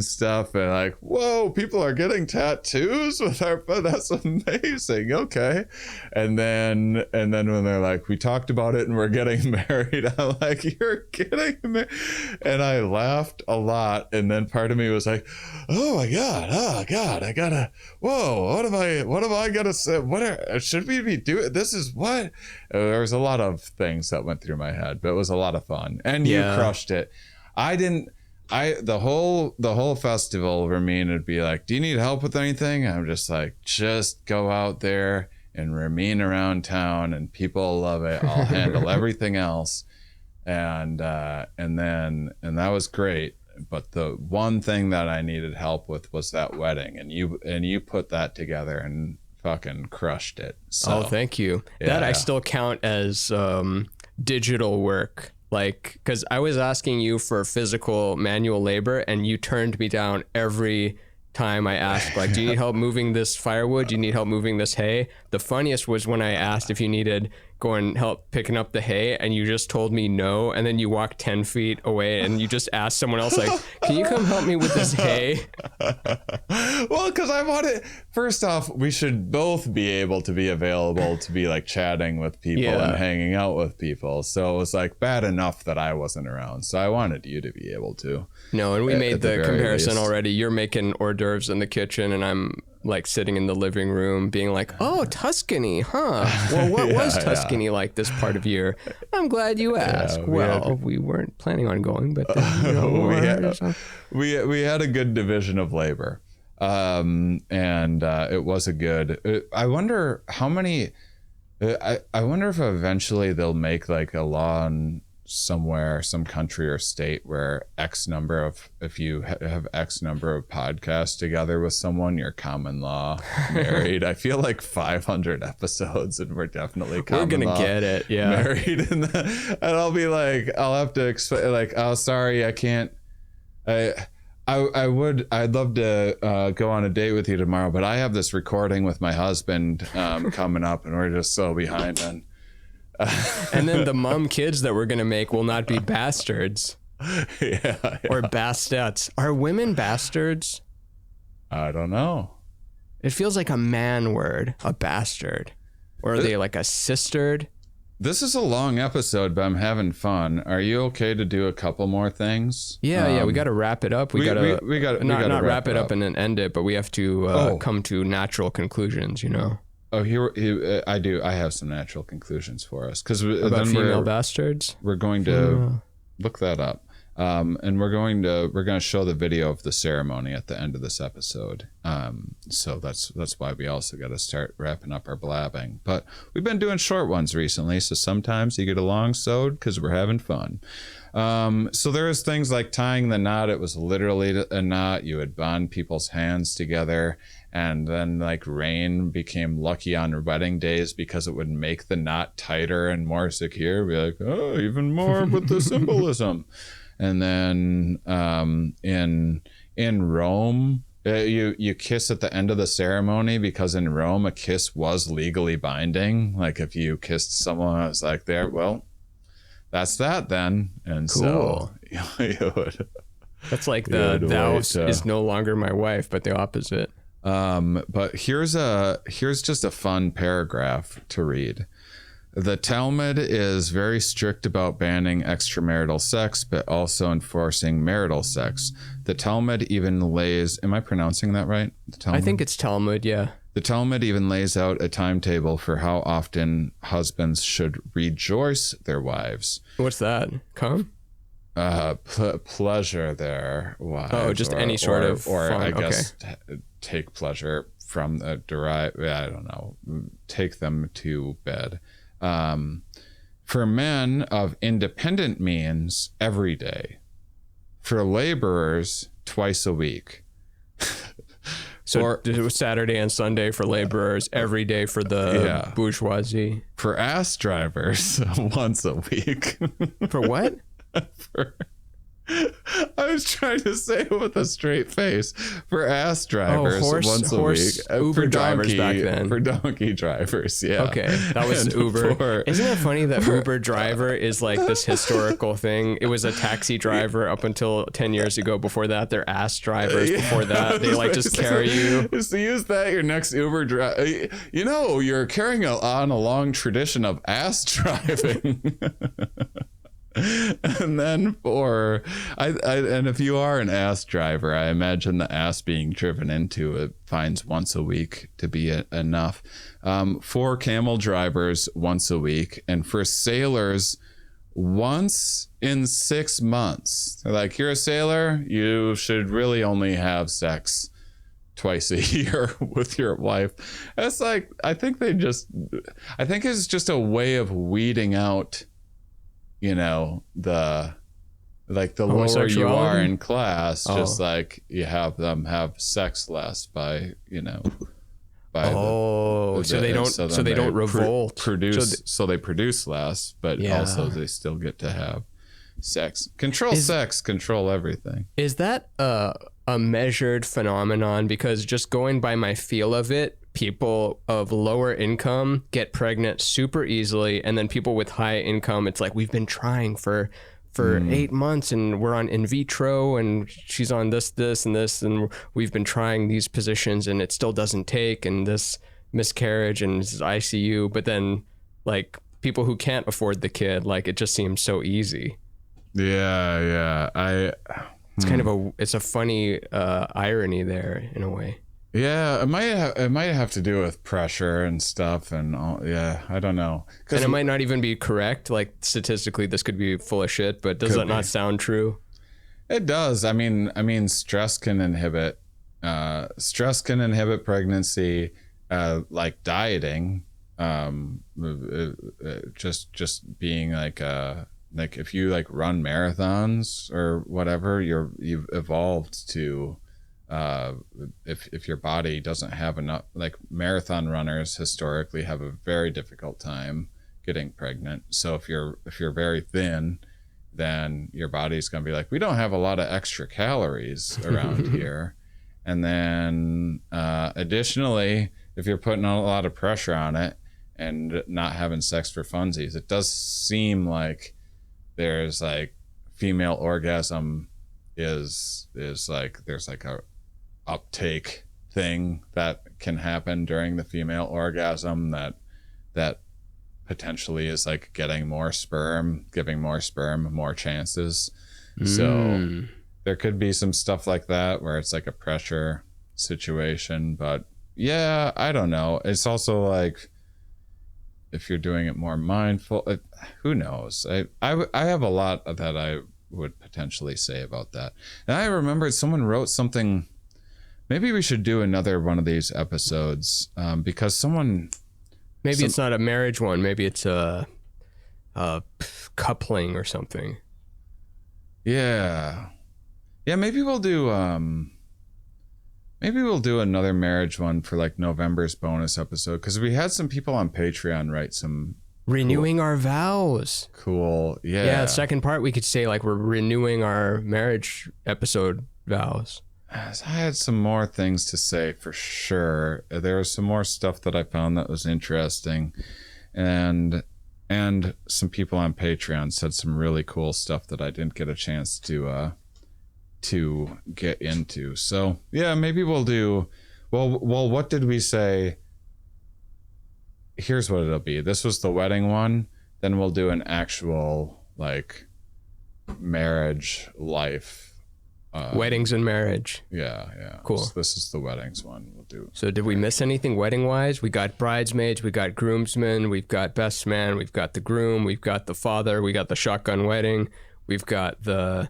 stuff, and like, whoa, people are getting tattoos with that's amazing. Okay. And then when they're like, we talked about it and we're getting married, I'm like, you're kidding me? And I laughed a lot, and then part of me was like, oh my god, I gotta, whoa, what have I gotta say? Should we be doing this? Is what? There was a lot of things that went through my head, but it was a lot of fun, and you crushed it. The whole festival, Ramin would be like, do you need help with anything? I'm just like, just go out there and Ramin around town, and people love it. I'll handle everything else. And that was great. But the one thing that I needed help with was that wedding, and you put that together and fucking crushed it. So, thank you. That I still count as digital work, like, because I was asking you for physical manual labor, and you turned me down every time I asked, like, do you need help moving this firewood? Do you need help moving this hay? The funniest was when I asked if you needed go and help picking up the hay, and you just told me no, and then you walked 10 feet away and you just asked someone else, like, can you come help me with this hay? Well, because I wanted, first off, we should both be able to be available to be like chatting with people and hanging out with people. So it was like bad enough that I wasn't around, so I wanted you to be able to. No, and we made the comparison already. You're making hors d'oeuvres in the kitchen, and I'm like sitting in the living room being like, oh, Tuscany, huh? Well, what was Tuscany like this part of year? I'm glad you asked. We weren't planning on going, but then, we had a good division of labor, and it was a good. I wonder how many. I wonder if eventually they'll make like a law in somewhere, some country or state where if you have X number of podcasts together with someone, you're common law married. I feel like 500 episodes and we're definitely common law get it. Yeah. Married. And I'll be like, I'll have to explain, like, oh, sorry, I can't. I'd love to go on a date with you tomorrow, but I have this recording with my husband coming up and we're just so behind on. And then the mom kids that we're going to make will not be bastards. Yeah. Or bastards. Are women bastards? I don't know. It feels like a man word, a bastard. Or are they like a sistered? This is a long episode, but I'm having fun. Are you okay to do a couple more things? Yeah, we got to wrap it up. We got to not wrap it up and then end it, but we have to come to natural conclusions, you know. Oh, I have some natural conclusions for us about female bastards. We're going to look that up. And we're going to show the video of the ceremony at the end of this episode. So that's why we also got to start wrapping up our blabbing. But we've been doing short ones recently, so sometimes you get a long sode because we're having fun. So there's things like tying the knot. It was literally a knot. You would bond people's hands together, and then like rain became lucky on wedding days because it would make the knot tighter and more secure. Be like, oh, even more with the symbolism. And then in Rome, you kiss at the end of the ceremony because in Rome a kiss was legally binding. Like if you kissed someone, it's like there, well, that's that then. And cool. So you would. That's like the thou is no longer my wife, but the opposite. But here's just a fun paragraph to read. The Talmud is very strict about banning extramarital sex, but also enforcing marital sex. The Talmud even lays, am I pronouncing that right? The Talmud? I think it's Talmud, yeah. The Talmud even lays out a timetable for how often husbands should rejoice their wives. What's that? Come? Pleasure their wives. Oh, just any sort of or fun. I guess take pleasure from the I don't know, take them to bed. For men of independent means, every day. For laborers, twice a week. So Saturday and Sunday for laborers, every day for the bourgeoisie. For ass drivers, once a week. For what? I was trying to say it with a straight face. For ass drivers, once a week. Uber for drivers back then. For donkey drivers, yeah. Okay, that was Uber. Isn't it funny that Uber driver is like this historical thing? It was a taxi driver up until 10 years ago. Before that, they're ass drivers. Before that, they like just carry you. Just to use that, your next Uber driver. You know, you're carrying on a long tradition of ass driving. And then and if you are an ass driver, I imagine the ass being driven into it finds once a week to be enough. For camel drivers, once a week, and for sailors, once in 6 months. Like, you're a sailor, you should really only have sex twice a year with your wife. That's like, I think it's just a way of weeding out, you know, the lower you are in class, just like you have them have sex less by, you know, so they don't revolt. So they produce less, but also they still get to have sex. Control everything. Is that a measured phenomenon? Because just going by my feel of it, people of lower income get pregnant super easily, and then people with high income, it's like, we've been trying for 8 months and we're on in vitro and she's on this and this, and we've been trying these positions and it still doesn't take, and this miscarriage and this is ICU. But then like people who can't afford the kid, like, it just seems so easy. Yeah. It's kind of it's a funny irony there in a way. Yeah, it might have to do with pressure and stuff, and all. Yeah, I don't know. And it might not even be correct. Like, statistically, this could be full of shit. But does that not sound true? It does. I mean, stress can inhibit pregnancy, like dieting. Just being like like if you like run marathons or whatever, you've evolved to if your body doesn't have enough, like marathon runners historically have a very difficult time getting pregnant. So if you're very thin, then your body's going to be like, we don't have a lot of extra calories around here. And then additionally, if you're putting a lot of pressure on it and not having sex for funsies, it does seem like there's like female orgasm is like there's like a uptake thing that can happen during the female orgasm that potentially is like giving more sperm more chances. So there could be some stuff like that where it's like a pressure situation. But yeah, I don't know. It's also like if you're doing it more mindful, who knows? I have a lot that I would potentially say about that. And I remembered someone wrote something. Maybe we should do another one of these episodes because someone. Maybe it's not a marriage one. Maybe it's a coupling or something. Yeah. Yeah, maybe we'll do another marriage one for like November's bonus episode, because we had some people on Patreon write some renewing our vows. Cool. Yeah. Yeah, second part we could say like we're renewing our marriage episode vows. I had some more things to say for sure. There was some more stuff that I found that was interesting, and some people on Patreon said some really cool stuff that I didn't get a chance to get into. So yeah, maybe we'll do. Well, what did we say? Here's what it'll be. This was the wedding one. Then we'll do an actual like marriage life. Weddings and marriage. Yeah. Cool. So this is the weddings one we'll do. So did we miss anything wedding wise? We got bridesmaids, we got groomsmen, we've got best man, we've got the groom, we've got the father, we got the shotgun wedding, we've got the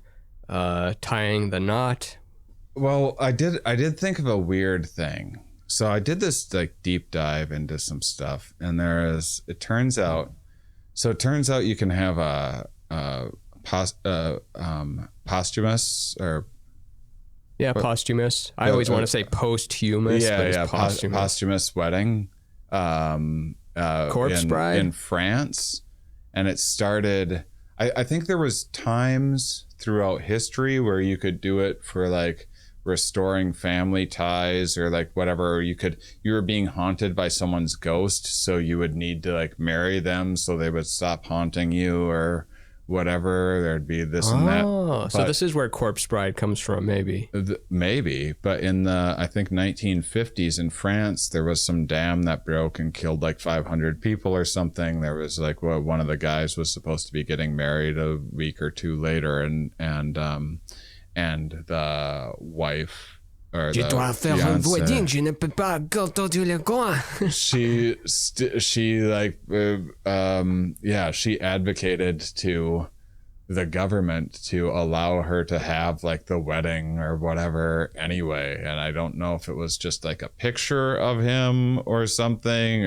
tying the knot. Well, I did think of a weird thing. So I did this like deep dive into some stuff, and it turns out you can have a posthumous or posthumous. I always want to say posthumous, but it's posthumous. Posthumous wedding. Corpse bride in France, and it started. I think there was times throughout history where you could do it for like restoring family ties or like whatever. You were being haunted by someone's ghost, so you would need to like marry them so they would stop haunting you or whatever. There'd be this and that. So this is where corpse bride comes from, maybe. Maybe, but in the I think 1950s in France, there was some dam that broke and killed like 500 people or something. There was like one of the guys was supposed to be getting married a week or two later, and the wife or the fiance, she advocated to the government to allow her to have like the wedding or whatever anyway. And I don't know if it was just like a picture of him or something,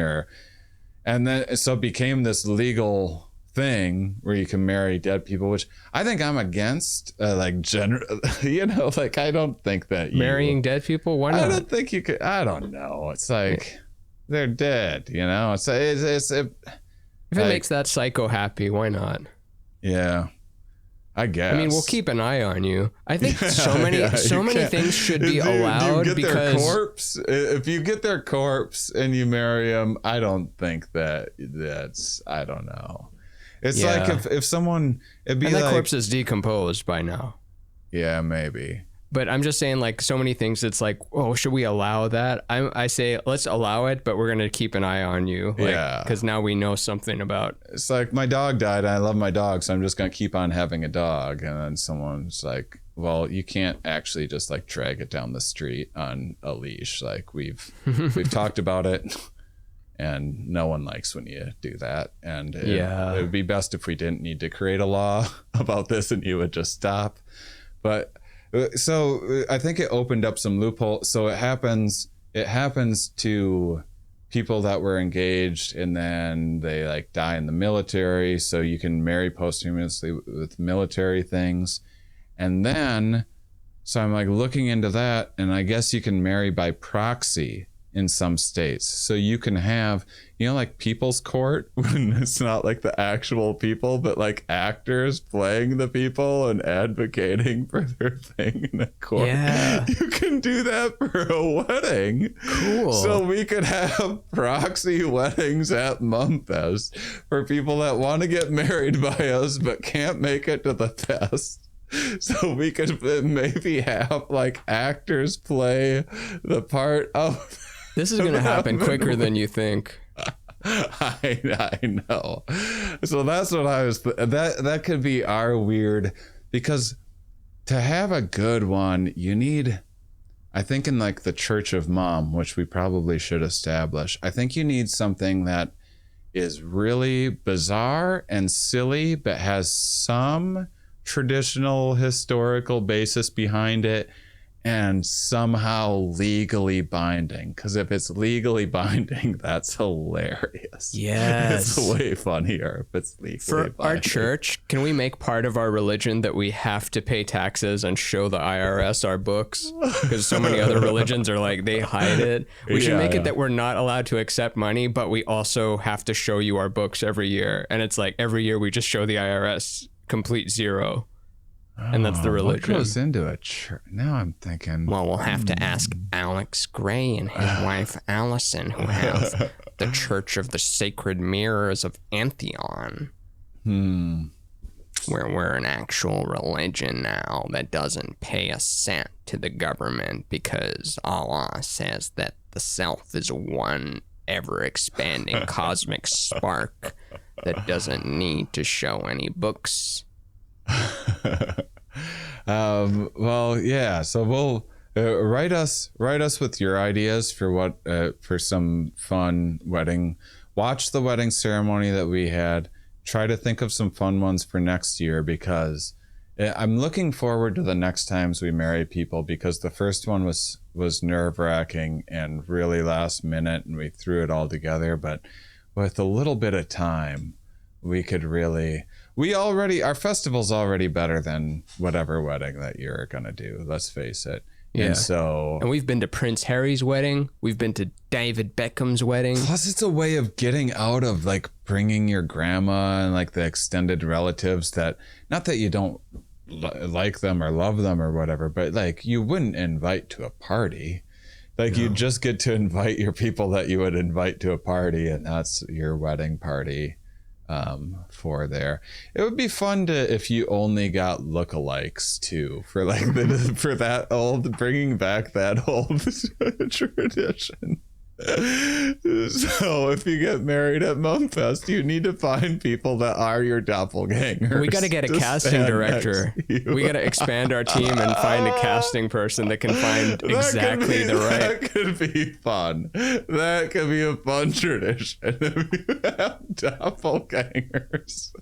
and then so it became this legal thing where you can marry dead people, which I think I'm against. Like like I don't think that marrying dead people. Why not? I don't think you could. I don't know. It's like they're dead. It's if it makes that psycho happy, why not? Yeah, I guess. I mean, we'll keep an eye on you. I think so many things should be allowed because their corpse. If you get their corpse and you marry them, I don't think that's. I don't know. It's like if someone, it'd be like that corpse is decomposed by now. Yeah, maybe. But I'm just saying, like, so many things. It's like, oh, should we allow that? I say let's allow it, but we're gonna keep an eye on you. Because now we know something about. It's like my dog died. And I love my dog, so I'm just gonna keep on having a dog. And then someone's like, well, you can't actually just like drag it down the street on a leash. Like we've talked about it. And no one likes when you do that. And it would be best if we didn't need to create a law about this and you would just stop. But so I think it opened up some loophole. So it happens to people that were engaged and then they like die in the military, so you can marry posthumously with military things. And then so I'm like looking into that, and I guess you can marry by proxy in some states. So you can have, like people's court, when it's not like the actual people, but like actors playing the people and advocating for their thing in a court. Yeah. You can do that for a wedding. Cool. So we could have proxy weddings at MUMfest for people that want to get married by us but can't make it to the fest. So we could maybe have like actors play the part of. This is going to happen quicker than you think. I know. So that's what I was. That could be our weird, because to have a good one, you need. I think in like the Church of Mom, which we probably should establish, I think you need something that is really bizarre and silly, but has some traditional historical basis behind it, and somehow legally binding. Because if it's legally binding, that's hilarious. Yes. It's way funnier if it's legally binding. For our church, can we make part of our religion that we have to pay taxes and show the IRS our books? Because so many other religions are like, they hide it. We should make it that we're not allowed to accept money, but we also have to show you our books every year. And it's like every year we just show the IRS complete zero. And that's the religion. What goes into a church? Now I'm thinking. Well, we'll have to ask Alex Gray and his wife Allison, who have the Church of the Sacred Mirrors of Antheon. Where we're an actual religion now that doesn't pay a cent to the government, because Allah says that the self is one ever-expanding cosmic spark that doesn't need to show any books. Well, yeah. So we'll write us with your ideas for what for some fun wedding. Watch the wedding ceremony that we had. Try to think of some fun ones for next year, because I'm looking forward to the next times we marry people, because the first one was nerve-wracking and really last minute, and we threw it all together. But with a little bit of time, we could really. Our festival's already better than whatever wedding that you're gonna do. Let's face it. Yeah. And we've been to Prince Harry's wedding. We've been to David Beckham's wedding. Plus, it's a way of getting out of like bringing your grandma and like the extended relatives that, not that you don't like them or love them or whatever, but like you wouldn't invite to a party. Like you just get to invite your people that you would invite to a party, and that's your wedding party. For there, it would be fun to if you only got lookalikes too, for like for that old, bringing back that old tradition. So if you get married at MUMfest, you need to find people that are your doppelgangers. We got to get a casting director. We got to expand our team and find a casting person that can find exactly the right. That could be fun. That could be a fun tradition if you have doppelgangers.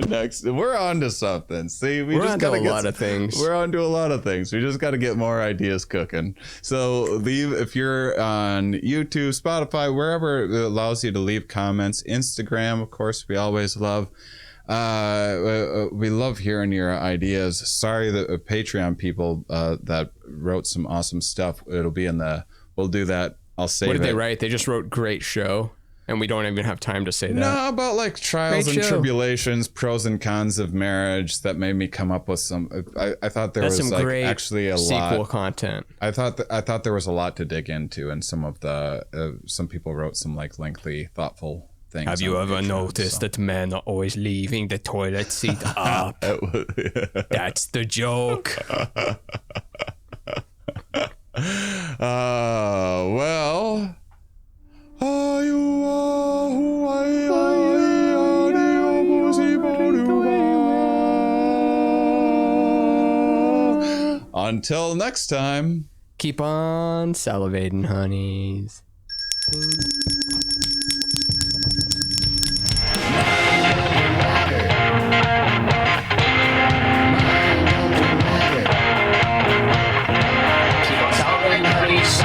Next, we're on to something. See, we're just got to get a lot of things. We're on to a lot of things. We just got to get more ideas cooking. So leave, if you're on YouTube, Spotify, wherever it allows you to leave comments. Instagram, of course, we always love. We love hearing your ideas. Sorry, the Patreon people that wrote some awesome stuff. It'll be in the. We'll do that. I'll save it. What did they write? They just wrote "great show." And we don't even have time to say that. No, about like trials and tribulations, pros and cons of marriage. That made me come up with some. I thought there was some like great actually a sequel lot content. I thought there was a lot to dig into, and some of the some people wrote some like lengthy, thoughtful things. Have you ever noticed that men are always leaving the toilet seat up? That's the joke. Well. Until next time, keep on salivating, honeys. Keep on salivating, honeys.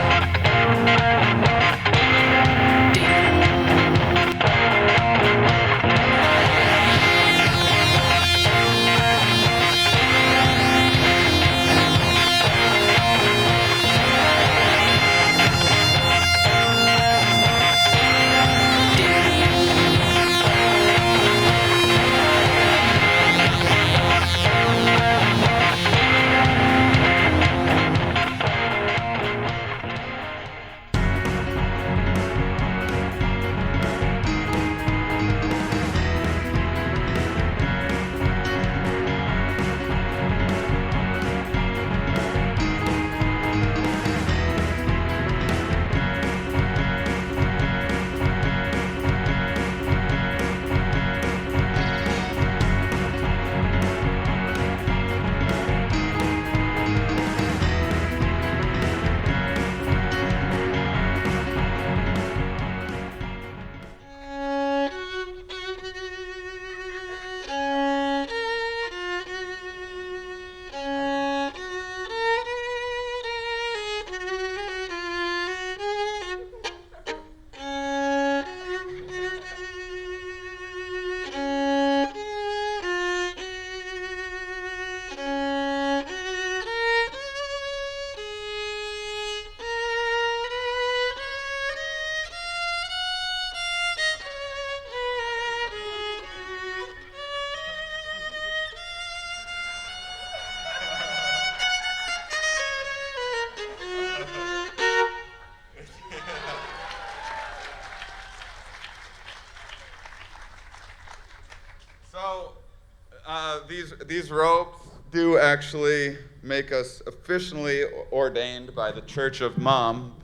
these robes do actually make us officially ordained by the Church of Mum.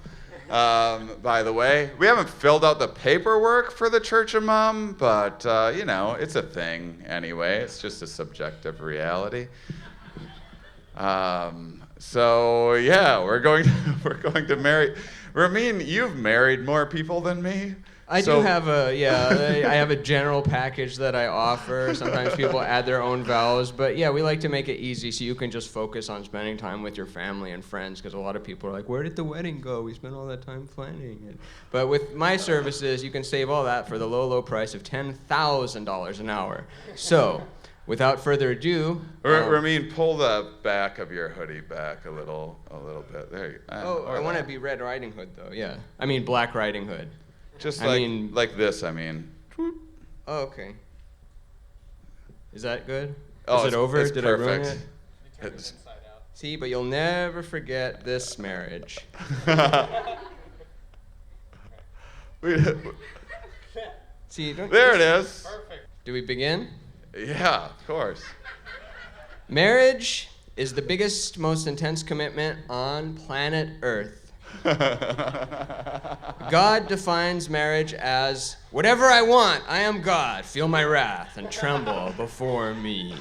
By the way, we haven't filled out the paperwork for the Church of Mum, but it's a thing anyway. It's just a subjective reality. So yeah, we're going to marry. Ramin, you've married more people than me. I have a general package that I offer. Sometimes people add their own vows, but yeah, we like to make it easy so you can just focus on spending time with your family and friends, because a lot of people are like, where did the wedding go? We spent all that time planning it. But with my services, you can save all that for the low price of $10,000 an hour. So, without further ado... Ramin, pull the back of your hoodie back a little bit. There you go. I want to be Red Riding Hood, though, yeah. I mean, Black Riding Hood. Just like this, I mean. Oh, okay. Is that good? Oh, Is it over? It's Did perfect. I ruin it? See, but you'll never forget this marriage. See, there it is. Perfect. Do we begin? Yeah, of course. Marriage is the biggest, most intense commitment on planet Earth. God defines marriage as, whatever I want, I am God. Feel my wrath and tremble before me.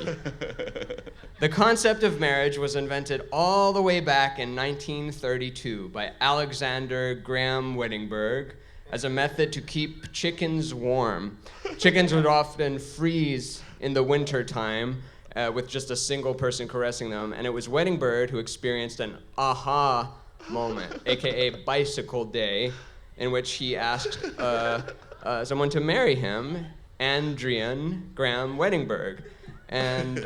The concept of marriage was invented all the way back in 1932 by Alexander Graham Whittingberg as a method to keep chickens warm. Chickens would often freeze in the winter time with just a single person caressing them, and it was Whittingberg who experienced an aha moment, aka bicycle day, in which he asked someone to marry him, Adrian Graham Whittingberg. And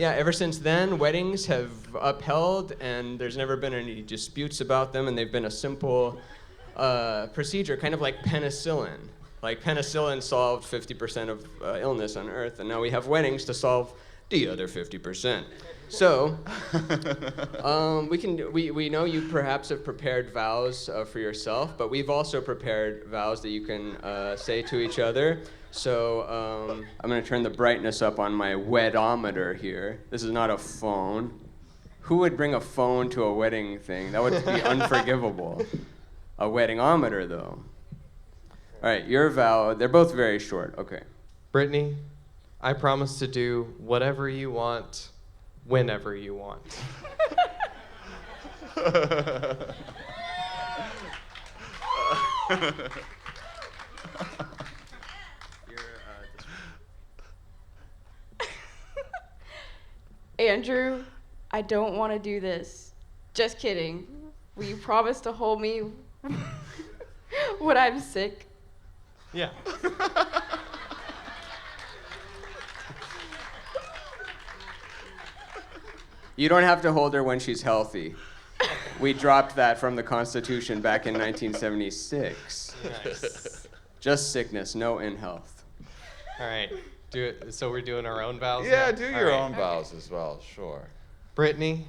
ever since then, weddings have upheld, and there's never been any disputes about them, and they've been a simple procedure, kind of like penicillin. Like penicillin solved 50% of illness on Earth, and now we have weddings to solve the other 50%. So, we know you perhaps have prepared vows for yourself, but we've also prepared vows that you can say to each other. So, I'm going to turn the brightness up on my wedometer here. This is not a phone. Who would bring a phone to a wedding thing? That would be unforgivable. A weddingometer, though. All right, your vow, they're both very short. Okay. Brittney, I promise to do whatever you want, whenever you want. Andrew, I don't want to do this. Just kidding. Will you promise to hold me when I'm sick? Yeah. You don't have to hold her when she's healthy. We dropped that from the Constitution back in 1976. Nice. Just sickness, no in health. All right. Do it. So we're doing our own vows? Yeah, now? do your own vows as well, sure. Brittney,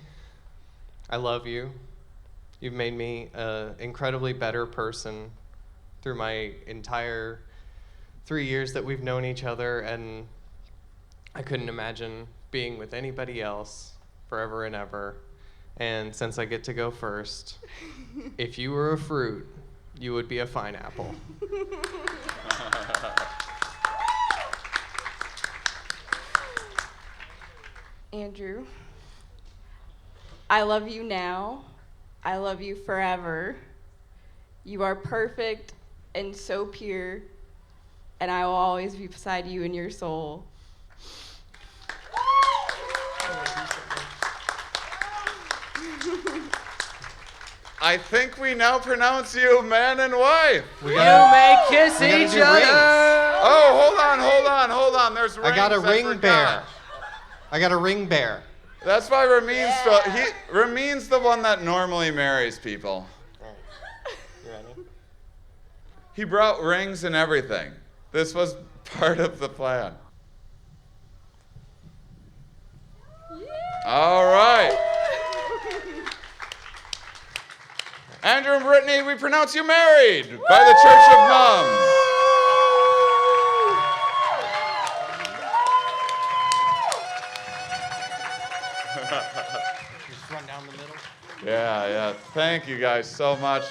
I love you. You've made me an incredibly better person through my entire 3 years that we've known each other, and I couldn't imagine being with anybody else forever and ever. And since I get to go first, if you were a fruit, you would be a pineapple. Andrew, I love you now. I love you forever. You are perfect and so pure, and I will always be beside you in your soul. I think we now pronounce you man and wife. You may kiss each other. Oh, hold on. There's rings. I got a ring bear. I got a ring bear. That's why Ramin's the one that normally marries people. You ready? He brought rings and everything. This was part of the plan. All right. Andrew and Brittney, we pronounce you married by the Church of Mum. Just run down the middle. Yeah. Thank you guys so much.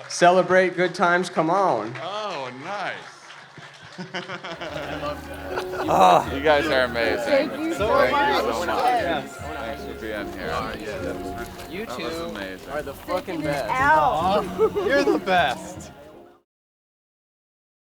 Celebrate good times, come on. Oh, nice. I love that. You guys are amazing. Thank you so Thank much. you so much. Yes. Thanks for being here. You That was two amazing. are the fucking best. Out. You're the best.